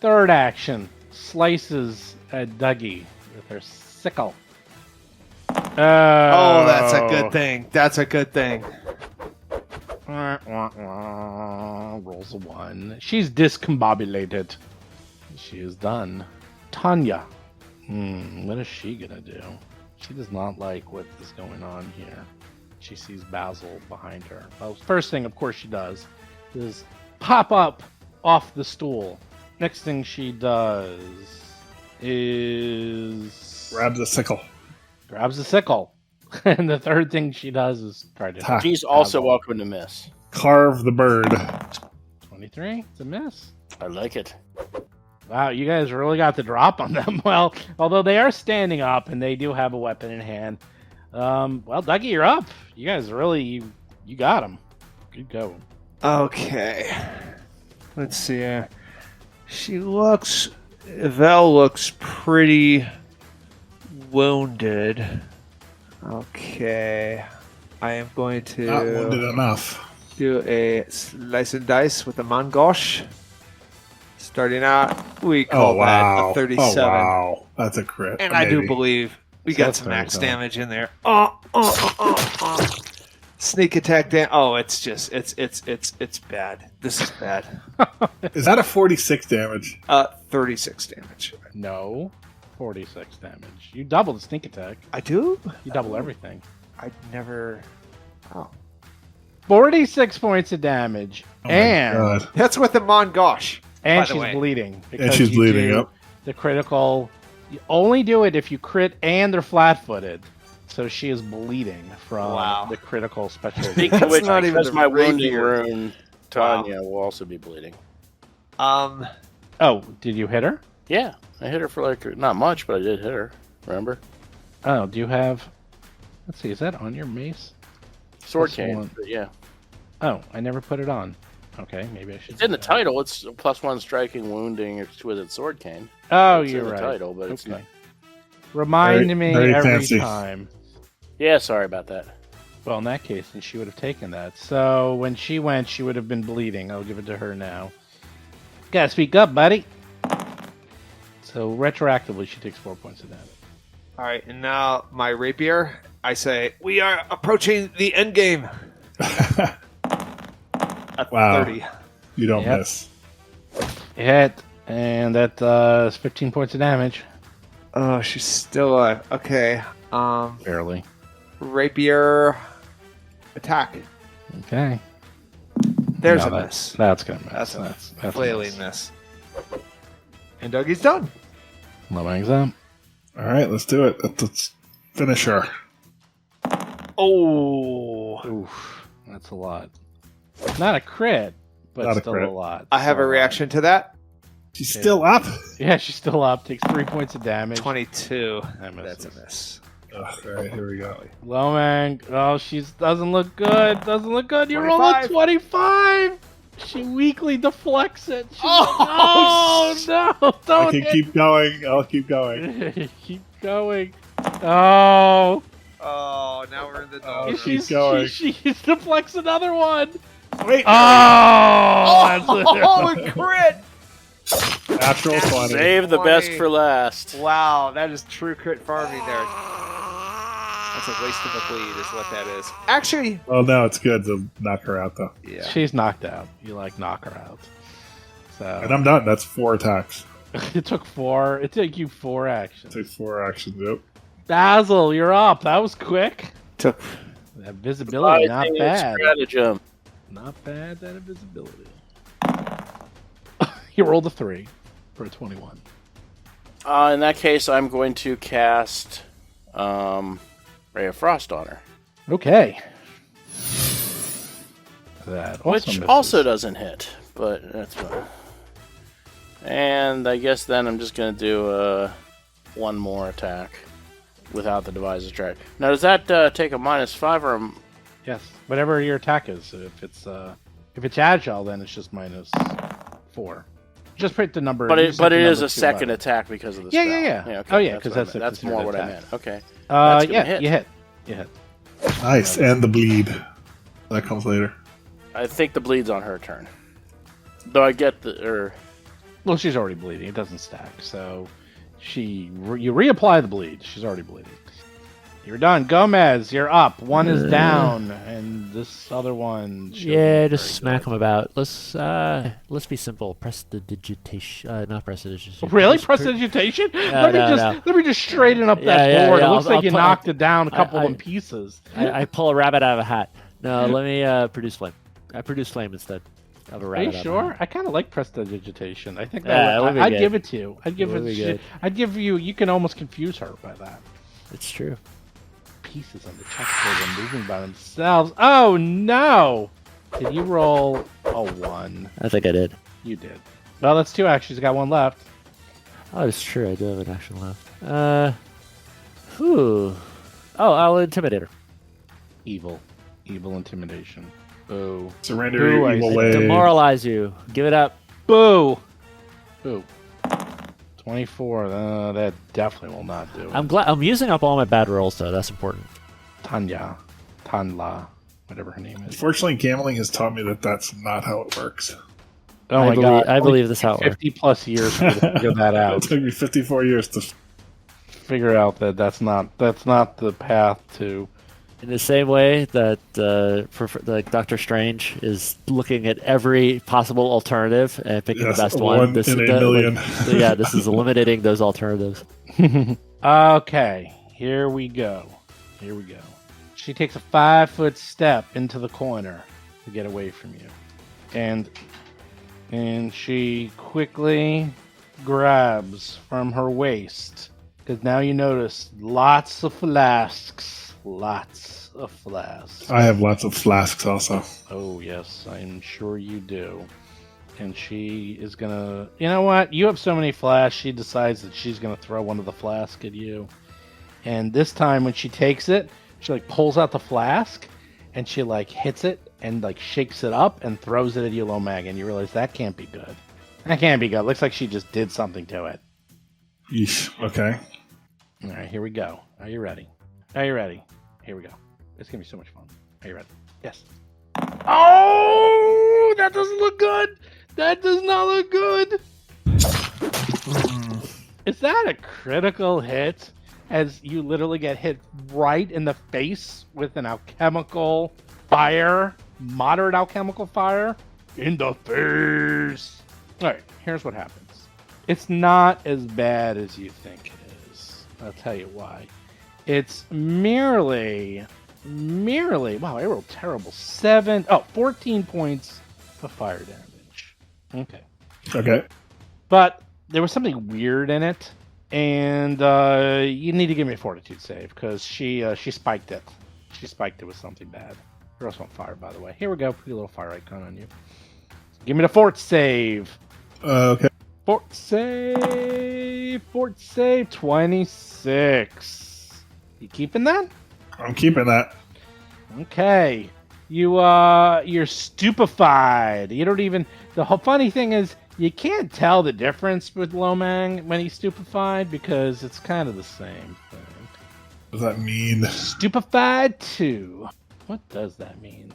Third action. Slices at Dougie with her sickle. Oh, that's a good thing. That's a good thing. Rolls a 1. She's discombobulated. She is done. Tanya. What is she gonna do? She does not like what is going on here. She sees Basil behind her. Well, first thing, of course, she does is pop up off the stool. Next thing she does is Grab the sickle. grabs a sickle. And the third thing she does is try to Ha. She's also Basil. welcome to miss. Carve the bird. 23. It's a miss. I like it. Wow, you guys really got the drop on them. Well, although they are standing up and they do have a weapon in hand. Well, Dougie, you're up. You guys really, you got him. Good go. Okay. Let's see here. Vel looks pretty wounded. Okay. I am going Not wounded to enough. do a slice and dice with the Main-Gauche. Starting out, we call that a 37. Oh, wow. That's a crit. And I do maybe. believe we So got that's some max 37. damage in there. Sneak attack damage. Oh, it's just it's bad. This is bad. Is that a 46 damage? 36 damage. No. 46 damage. You double the sneak attack. I do? You double everything. I never. Oh, 46 points of damage. Oh my and God. that's with the Main-Gauche. and by the she's way. bleeding. And she's you bleeding, do yep. The critical. You only do it if you crit and they're flat-footed. So she is bleeding from Wow. the critical special. Speaking of That's which, not even because the my wounding rapier. rune, Tanya will also be bleeding. Um, Oh, did you hit her? Yeah, I hit her for like not much, but I did hit her. Remember? Oh, do you have? Let's see. Is that on your mace? Sword Plus cane. one. But yeah, Oh, I never put it on. Okay, maybe I should. it's in the do that. title. It's +1 striking, wounding with its sword cane. Oh, It's you're in the right. title, but it's Okay. not. Remind Very- me very every fancy. time. Yeah, sorry about that. Well, in that case, then she would have taken that. So when she went, she would have been bleeding. I'll give it to her now. Gotta speak up, buddy. So retroactively, she takes 4 points of damage. all right, and now my rapier. I say we are approaching the end game. At Wow. 30. You don't Yep. miss. Hit, and that is 15 points of damage. Oh, she's still alive. Okay. Barely. Rapier Attack. Okay. There's No, a miss. That's gonna miss. That's a a flailing miss. And Dougie's done. Lowang's up. All right, let's do it. Let's finish her. Oh. Oof, that's a lot. Not a crit, but Not a still crit. a lot. I have Still a lot. reaction to that. She's still up. Yeah, she's still up. Takes 3 points of damage. 22. That misses. That's a miss. All right, here we go. Lowang. Oh, she doesn't look good. Doesn't look good. You roll a 25. She weakly deflects it. Oh no! I Don't can hit. keep going. I'll keep going. Keep going. Oh, Oh, now we're in the Oh, dog. keep going. She deflects another one. Wait. Oh, Oh, a crit! Natural 20. Save the best 20. for last. Wow, that is true crit farming there. That's a waste of a bleed, is what that is. Actually, Well, no, it's good to knock her out, though. yeah. She's knocked out. You knock her out. So And I'm done. That's 4 attacks. it took 4. It took you 4 actions. Takes 4 actions. Yep. Basil, you're up. That was quick. Took That visibility, not Surprising bad. Stratagem. Not bad. That invisibility. You rolled a 3 for a 21. In that case, I'm going to cast Ray of Frost on her, Okay. That also which misses. also doesn't hit, but that's fine. And I guess then I'm just going to do one more attack without the device track. Now, does that take a -5 or Yes. Whatever your attack is. If it's agile, then it's just -4. Just put the number. But you it set the is number a to second 11. attack because of the Yeah, spell. yeah. Okay, Oh, yeah, that's 'cause what I that's meant. a That's more what considered I meant. attack. Okay. That's gonna Yeah, hit. you hit. You hit. Nice. And the bleed. That comes later. I think the bleed's on her turn. Though I get the Well, she's already bleeding. It doesn't stack. So you reapply the bleed. She's already bleeding. You're done. Gomez, you're up. One is down, and this other one. Yeah, just smack him about. Let's be simple. Press the digitation. Not press the digitation. Really? Just Prestidigitation? No, Let me just straighten up that Yeah, board. yeah, It looks I'll like you put- knocked it down a couple I- in pieces. I pull a rabbit out of a hat. No, let me produce flame. I produce flame instead of a Are rabbit. you out of a sure? hat. I kind of like Prestidigitation. I think Yeah, it would be I'd good. give it to you. I'd give It would be it. good. I'd give you. You can almost confuse her by that. It's true. Pieces on the chessboard are moving by themselves. Oh no! Did you roll a 1? I think I did. You did. Well, that's 2 actions. You got 1 left. Oh, it's true. I do have an action left. Whew. Oh, I'll intimidate her. Evil intimidation. Boo. Surrender Ooh, your I evil see. way. Demoralize you. Give it up. Boo. 24. That definitely will not do. I'm glad. I'm using up all my bad rolls, though. That's important. Tanla, whatever her name is. Unfortunately, gambling has taught me that that's not how it works. Oh my god! I believe this how it works. 50 plus years for me to figure that It out. took me 54 years to. Figure out that that's not the path to. In the same way that like Doctor Strange is looking at every possible alternative and picking Yes, the best one one. in a million. This is eliminating those alternatives. Okay, here we go. She takes a 5-foot step into the corner to get away from you, and she quickly grabs from her waist, because now you notice lots of flasks. I have lots of flasks also. Oh yes, I'm sure you do. And she is gonna. You know what? You have so many flasks. She decides that she's gonna throw one of the flasks at you. And this time, when she takes it, she pulls out the flask, and she hits it and shakes it up and throws it at you, Lomag. And you realize that can't be good. That can't be good. Looks like she just did something to it. Yeesh. Okay. All right, here we go. Are you ready? Here we go. It's gonna be so much fun. Are you ready? Yes. Oh, that doesn't look good. That does not look good. Is that a critical hit? As you literally get hit right in the face with an alchemical fire, moderate alchemical fire, in the face. All right, here's what happens. It's not as bad as you think it is. I'll tell you why. It's merely merely, wow, I rolled terrible. 14 points of fire damage. Okay. Okay. But there was something weird in it, and you need to give me a fortitude save, because she spiked it. She spiked it with something bad. You're also on fire, by the way. Here we go. Put a little fire icon on you. Give me the fort save. Okay. Fort save. 26. You keeping that? I'm keeping that. Okay. You're stupefied. You don't even. The whole funny thing is, you can't tell the difference with Lomang when he's stupefied because it's kind of the same thing. What does that mean? Stupefied 2. What does that mean?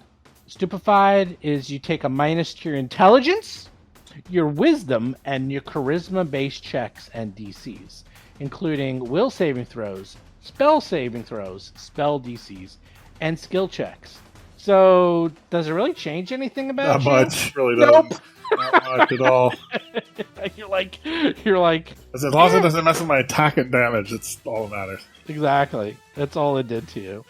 Stupefied is you take a minus to your intelligence, your wisdom, and your charisma-based checks and DCs, including will saving throws, spell saving throws, spell DCs, and skill checks. So, does it really change anything about Not you? much. Really Nope. doesn't. Not much at all. You're like, As long as it doesn't mess with my attack and damage, it's all that matters. exactly. That's all it did to you.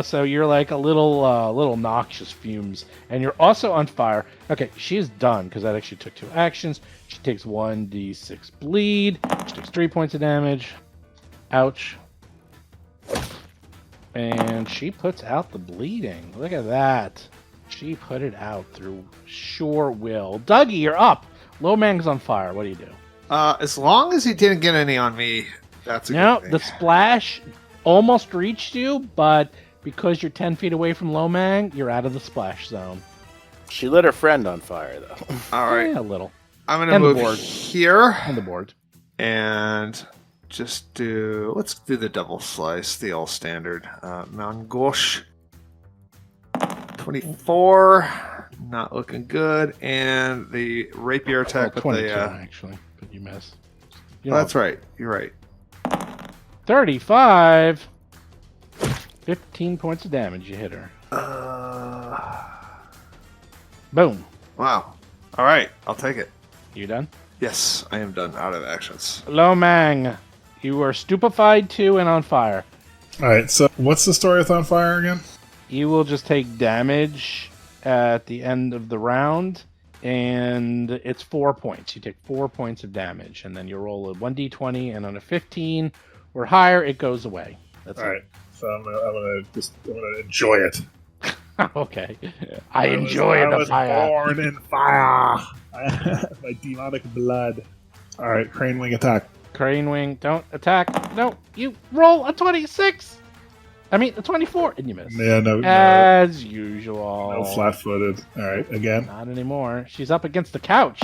So you're like a little noxious fumes, and you're also on fire. Okay, she's done because that actually took 2 actions. She takes 1d6 bleed. She takes 3 points of damage. Ouch. And she puts out the bleeding. Look at that. She put it out through sure will. Dougie, you're up. Lomang's on fire. What do you do? As long as he didn't get any on me, that's a No, good thing. the splash almost reached you, but because you're 10 feet away from Lomang, you're out of the splash zone. She lit her friend on fire, though. All right. Yeah, a little. I'm going to And the move board. here On the board. and just let's do the double slice, the all standard. Main-Gauche. 24. Not looking good. And the rapier attack with 22, the... actually, but you miss. Oh, that's right. You're right. 35. 15 points of damage. You hit her. Boom. Wow. All right. I'll take it. You done? Yes, I am done out of actions. Lomang, you are stupefied too and on fire. Alright, so what's the story with On Fire again? You will just take damage at the end of the round, and it's 4 points. You take 4 points of damage, and then you roll a 1d20, and on a 15 or higher, it goes away. That's Alright, so I'm gonna enjoy it. it. Okay. I enjoy the fire. Born in fire. My demonic blood. Alright, Crane Wing attack. Crane Wing, don't attack. No, you roll a 26. I mean, a 24, and you miss. Yeah, no As usual. flat-footed. Alright, again. Not anymore. She's up against the couch.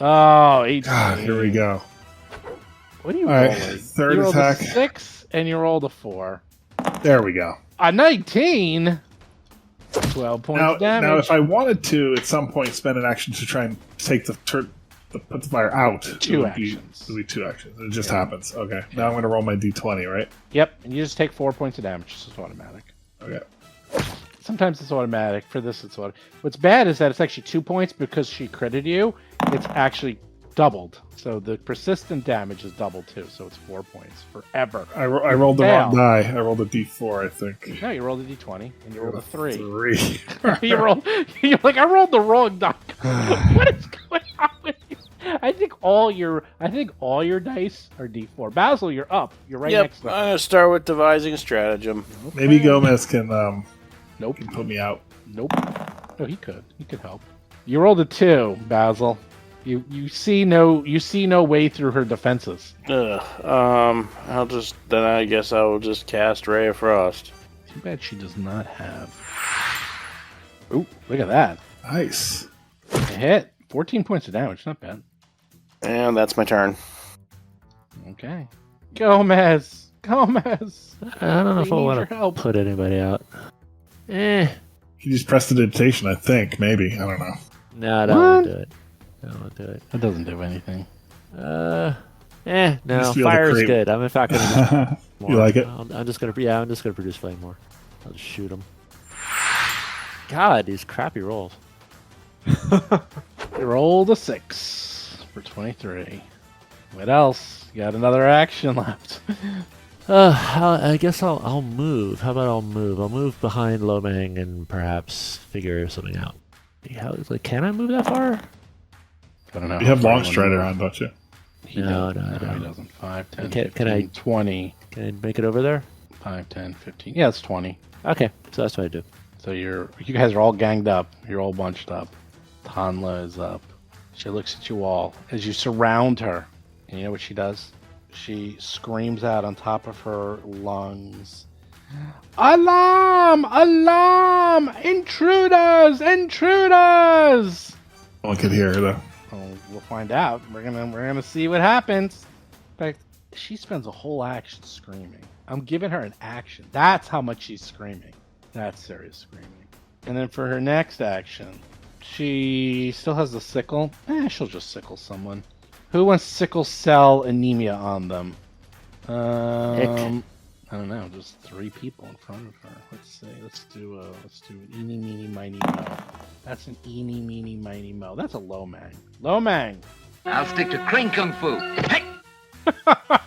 Oh, 18. God, here we go. What are you Alright, rolling? third you rolled attack. a 6, and you rolled a 4. There we go. A 19. 12 points of damage. Now, if I wanted to, at some point, spend an action to try and take put the fire out, Two it actions. would be 2 actions. It just happens. Okay. Now I'm going to roll my d20, right? Yep, and you just take 4 points of damage. It's automatic. Okay. Sometimes it's automatic. For this, it's automatic. What's bad is that it's actually 2 points because she critted you. It's actually doubled. So the persistent damage is doubled too. So it's 4 points forever. I rolled the wrong die. I rolled a d4, I think. No, you rolled a d20 and you rolled a 3. 3. You're like, I rolled the wrong die. What is going on with you? I think all your dice are d4. Basil, you're up. You're right Yep, next to I'm them. going to start with devising a stratagem. Maybe Gomez can Nope. put me out. Nope. Oh, he could. He could help. You rolled a 2, Basil. You see no way through her defenses. I guess I will just cast Ray of Frost. Too bad she does not have. Ooh, look at that. Nice. A hit. 14 points of damage. Not bad. And that's my turn. Okay. Gomez. I don't know if I We need want your to help. put anybody out. He just pressed the dictation, I think. Maybe. I don't know. No, I don't want to do it. I don't want to do it. That doesn't do anything. No. Just be able to Fire is create- good. I'm in fact going to You like it? I'm just going to produce flame more. I'll just shoot them. God, these crappy rolls. You rolled a 6 for 23. What else? You got another action left. I guess I'll move. How about I'll move? I'll move behind Lomang and perhaps figure something out. Can I move that far? I don't know. You have long strider on, don't you? No, I He don't. doesn't. 5, 10, Can 15, I- 20. Can I make it over there? 5, 10, 15. Yeah, it's 20. Okay, so that's what I do. So you guys are all ganged up. You're all bunched up. Tanla is up. She looks at you all as you surround her. And you know what she does? She screams out on top of her lungs. Alarm! Alarm! Intruders! Intruders! No one could hear her, though. Oh, we'll find out. We're gonna see what happens. In fact, she spends a whole action screaming. I'm giving her an action. That's how much she's screaming. That's serious screaming. And then for her next action, she still has the sickle. She'll just sickle someone. Who wants sickle cell anemia on them? I don't know. Just 3 people in front of her. Let's see. Let's do eeny, meeny, miny, mo. That's an eeny, meeny, miny, mo. That's a Lomang. Lomang! I'll stick to crane kung fu. Hey!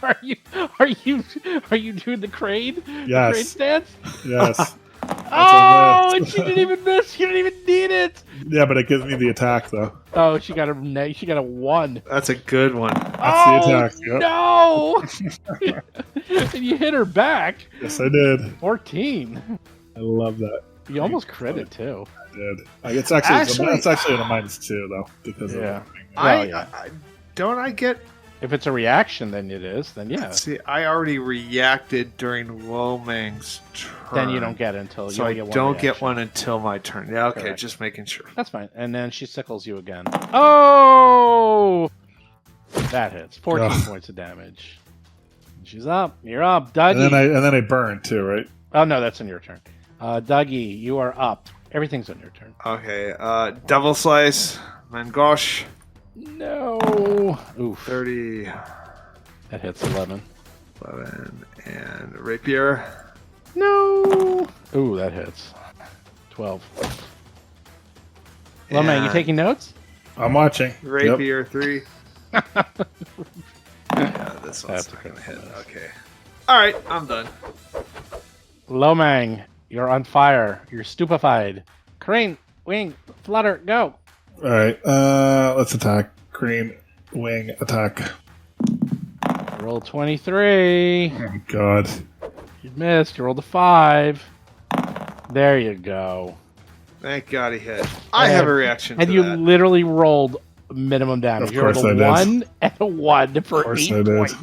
Are you doing the crane? Yes. The crane stance? Yes. Oh, miss. and she didn't even miss. She didn't even need it. Yeah, but it gives me the attack, though. Oh, she got a 1. That's a good one. That's the attack. Yep. No! And you hit her back. Yes, I did. 14. I love that. You almost crit too. I did. It's actually it's actually at a -2 though because Yeah. of I don't I get. If it's a reaction, then it is. Then yeah. See, I already reacted during Lomang's turn. Then you don't get it until So I you get don't one get reaction. one until my turn. Yeah, okay, Correct. just making sure. That's fine. And then she sickles you again. Oh! That hits. 14 Ugh. points of damage. She's up. You're up, Dougie. and then I burn too, right? Oh, no, that's on your turn. Dougie, you are up. Everything's on your turn. Okay, double slice, Main-Gauche, No. Oof. 30, That hits 11. 11, and rapier. No. Ooh, that hits. 12. Lomang, you and taking notes? I'm watching. Yep. Rapier 3. Yeah, this one's That's not okay. gonna hit. Okay. All right, I'm done. Lomang, you're on fire. You're stupefied. Crane, wing, flutter, go. All right. Let's attack. Crane, wing, attack. Roll 23. Oh God. You missed. You rolled a 5. There you go. Thank God he hit. I have a reaction And to you that. literally rolled minimum damage. Of You rolled course a I did. 1 and a 1 for course 8 I did. points.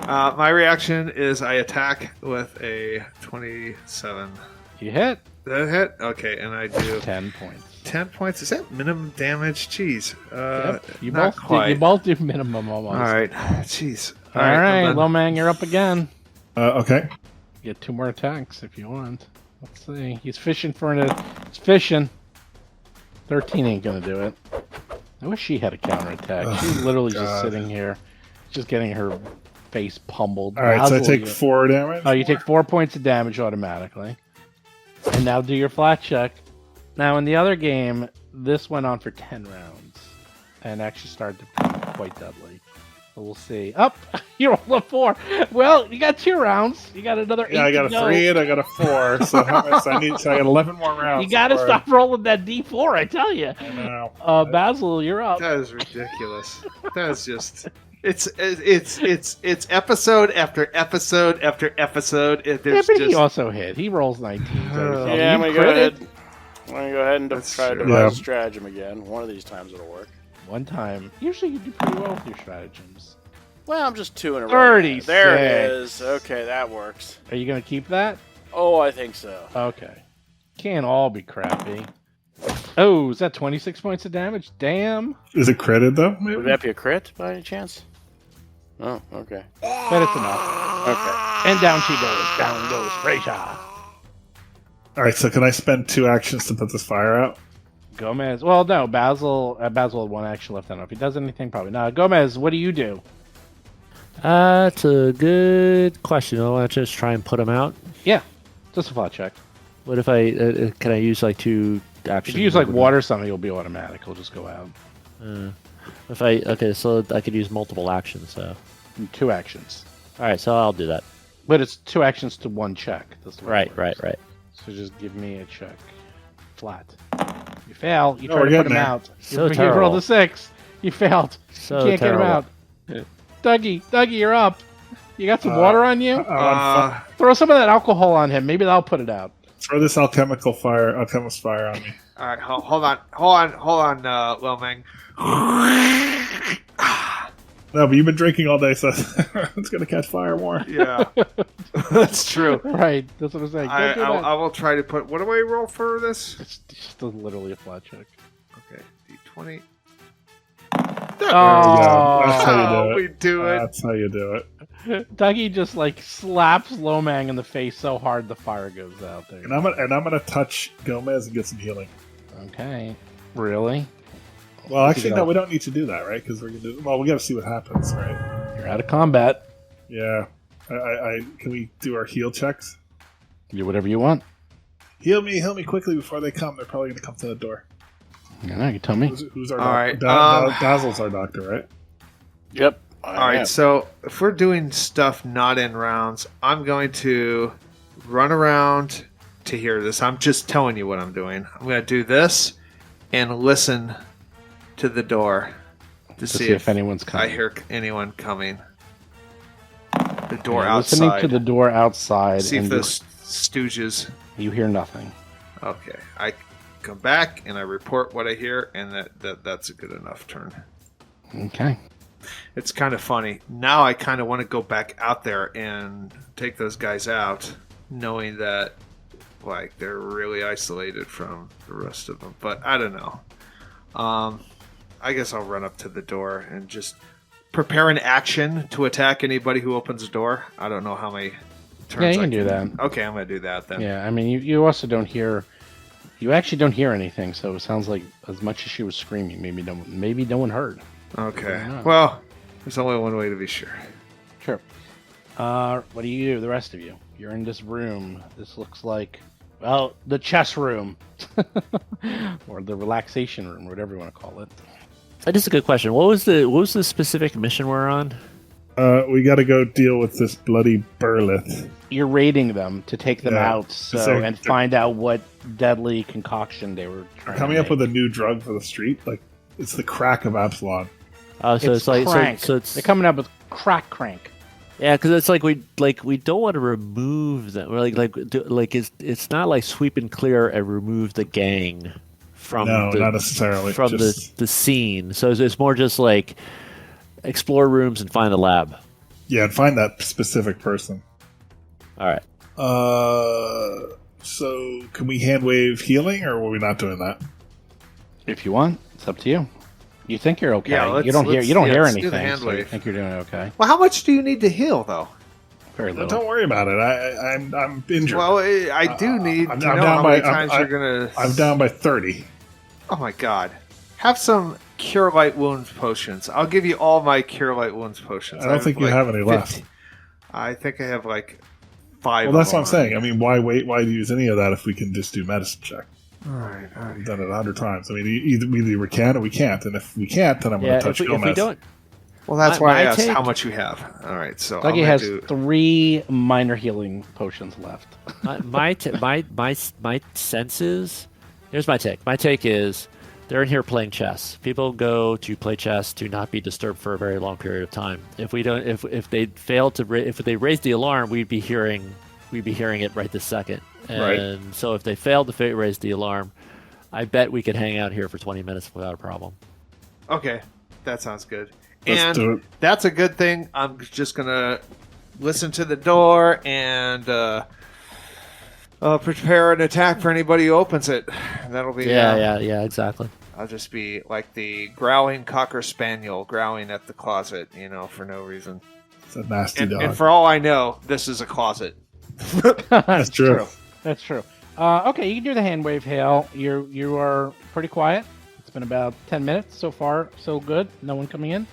My reaction is I attack with a 27. You hit. That hit? Okay, and I do 10 points. 10 points. Is that minimum damage? Jeez. Yep. You not both quite. you both do minimum almost. All right. Jeez. All right, I'm done. Lomang, you're up again. Okay. You get 2 more attacks if you want. Let's see. He's fishing for it. He's fishing. 13 ain't gonna do it. I wish she had a counterattack. She's literally just God. sitting here, just getting her face pummeled. All right. So I Basil, take you- 4 damage. Oh, you take 4 points of damage automatically. And now do your flat check. Now, in the other game, this went on for 10 rounds and actually started to become quite deadly. So we'll see. Up! You rolled a 4. Well, you got 2 rounds. You got another 8 Yeah, I got to a go. 3 and I got a 4. So how much? So I got 11 more rounds. You gotta before stop rolling that D4, I tell you. I know. Basil, you're up. That is ridiculous. That is just. It's episode after episode after episode. Yeah, There's but he just also hit. He rolls 19. So Yeah, I'm you gonna go critted ahead. I'm gonna go ahead and That's try to true. devise Yeah. a stratagem again. One of these times it'll work. One time. Usually you do pretty well with your stratagems. Well, I'm just 2 in a row. 36. There it is. Okay, that works. Are you gonna keep that? Oh, I think so. Okay. Can't all be crappy. Oh, is that 26 points of damage? Damn. Is it credit though? Would Maybe. that be a crit by any chance? Oh, okay. But it's enough. Okay. And down she goes. Down goes Fraser. All right. So can I spend 2 actions to put this fire out? Gomez. Well, no. Basil had 1 action left. I don't know if he does anything. Probably not. Gomez, what do you do? That's a good question. I want to just try and put them out. Yeah. Just a flat check. What if I can I use like 2 actions? If you use like water something, it'll be automatic. It'll just go out. So I could use multiple actions. So 2 actions. all right, so I'll do that. But it's 2 actions to 1 check. That's the way it Right. works. So just give me a check. Flat. You fail. You No, try we're to put getting him there. out. So you terrible. rolled a 6. You failed. So you can't terrible. get him out. Dougie, you're up. You got some water on you? I Throw some of that alcohol on him. Maybe that'll put it out. throw this alchemist fire on me. All right, hold on, Lil Meng. No, but you've been drinking all day, so it's gonna catch fire more. Yeah, that's true. Right. That's what I'm saying. Don't do that. I will try to put. What do I roll for this? It's just literally a flat check. Okay, D20. Oh, That's how you do it. we do it. That's how you do it. Dougie just like slaps Lomang in the face so hard the fire goes out there. And I'm gonna touch Gomez and get some healing. Okay. Really? Well, actually, no, we don't need to do that, right? Because we're gonna do. Well, we got to see what happens, right? You're out of combat. Yeah. I can we do our heal checks? Do whatever you want. Heal me quickly before they come. They're probably gonna come to the door. Yeah, you can tell me. Who's our All right, doctor? Dazzle's our doctor, right? Yep. All right, so if we're doing stuff not in rounds, I'm going to run around to hear this. I'm just telling you what I'm doing. I'm going to do this and listen to the door to see if anyone's I coming. hear anyone coming. The door Yeah, outside. listening to the door outside, see if and those stooges. you hear nothing. Okay, I come back and I report what I hear, and that's a good enough turn. Okay. It's kind of funny. Now I kind of want to go back out there and take those guys out, knowing that, like, they're really isolated from the rest of them. But I don't know. I guess I'll run up to the door and just prepare an action to attack anybody who opens the door. I don't know how many turns Yeah, you I can do that. Okay, I'm going to do that then. Yeah, I mean, you also don't hear. You actually don't hear anything, so it sounds like as much as she was screaming, maybe no one heard. Okay. Yeah. Well, there's only one way to be sure. Sure. What do you do, the rest of you? You're in this room. This looks like, well, the chess room. Or the relaxation room, whatever you want to call it. That is a good question. What was the specific mission we're on? We got to go deal with this bloody Burlith. You're raiding them to take them Yeah. out So- and find out what deadly concoction they were trying Coming to up with a new drug for the street, like it's the crack of Absalom. Oh, so it's like crank. so it's They're coming up with crank. yeah, because it's like we don't want to remove them. We're like it's not like sweep and clear and remove the gang from No, the, not necessarily. from Just- the scene. So it's more just like explore rooms and find the lab. Yeah, and find that specific person. All right. So can we hand wave healing, or were we not doing that? If you want, it's up to you. You think you're okay. Yeah, you don't hear let's do anything, the hand so you wave. think you're doing okay. Well, how much do you need to heal, though? Very little. Don't worry about it. I'm injured. Well, I do need I'm to know down how by- many times you're going to... I'm down by 30. Oh, my God. Have some Cure Light Wounds potions. I'll give you all my Cure Light Wounds potions. I don't think you have any left. 50. I think I have, like, 5 Well, that's of what I'm them. saying. I mean, why wait? Why use any of that if we can just do medicine check? All right. We've done it 100 times. I mean, either we can or we can't. And if we can't, then I'm going Yeah, to touch if we Gomez. don't, Well, that's My- why I my asked take- how much you have. All right, so I'm Dougie gonna has do... 3 minor healing potions left. my sense is here's my take. My take is they're in here playing chess. People go to play chess to not be disturbed for a very long period of time. If we don't, if they fail to, if they raise the alarm, we'd be hearing it right this second. And Right. so if they failed to raise the alarm, I bet we could hang out here for 20 minutes without a problem. Okay, that sounds good. Let's do it. And that's a good thing. I'm just gonna listen to the door and prepare an attack for anybody who opens it. That'll be Yeah, exactly. I'll just be like the growling cocker spaniel growling at the closet, for no reason. It's a nasty dog. And for all I know, this is a closet. That's true. That's true. Okay, you can do the hand wave hail. You are pretty quiet. It's been about 10 minutes so far. So good. No one coming in.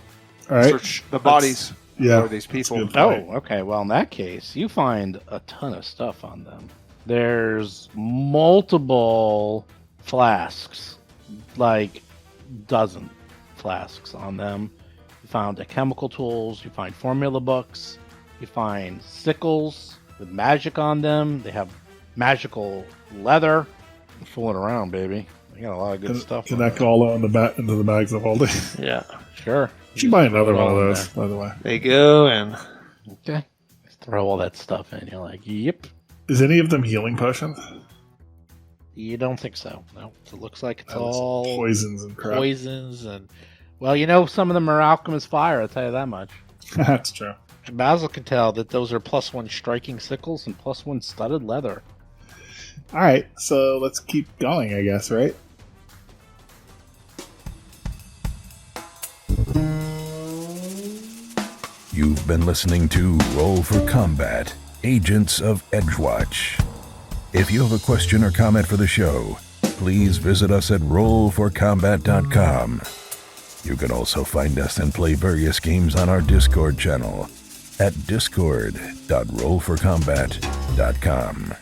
All right. Search the bodies Yeah. for these people. That's Oh, good. okay. Well, in that case, you find a ton of stuff on them. There's multiple flasks, like dozen flasks on them. You found chemical tools. You find formula books. You find sickles with magic on them. They have magical leather. I'm fooling around, baby. I got a lot of good stuff. Can that go all into the bags of holding? Yeah, sure. You should buy another one of those, by the way. They go and Okay. Throw all that stuff in. You're like, yep. Is any of them healing potions? You don't think so? No. It looks like it's That was all poisons and crap. poisons and. Well, some of them are alchemist fire. I'll tell you that much. That's true. And Basil can tell that those are +1 striking sickles and +1 studded leather. All right, so let's keep going, I guess, right? You've been listening to Roll for Combat, Agents of Edgewatch. If you have a question or comment for the show, please visit us at rollforcombat.com. You can also find us and play various games on our Discord channel at discord.rollforcombat.com.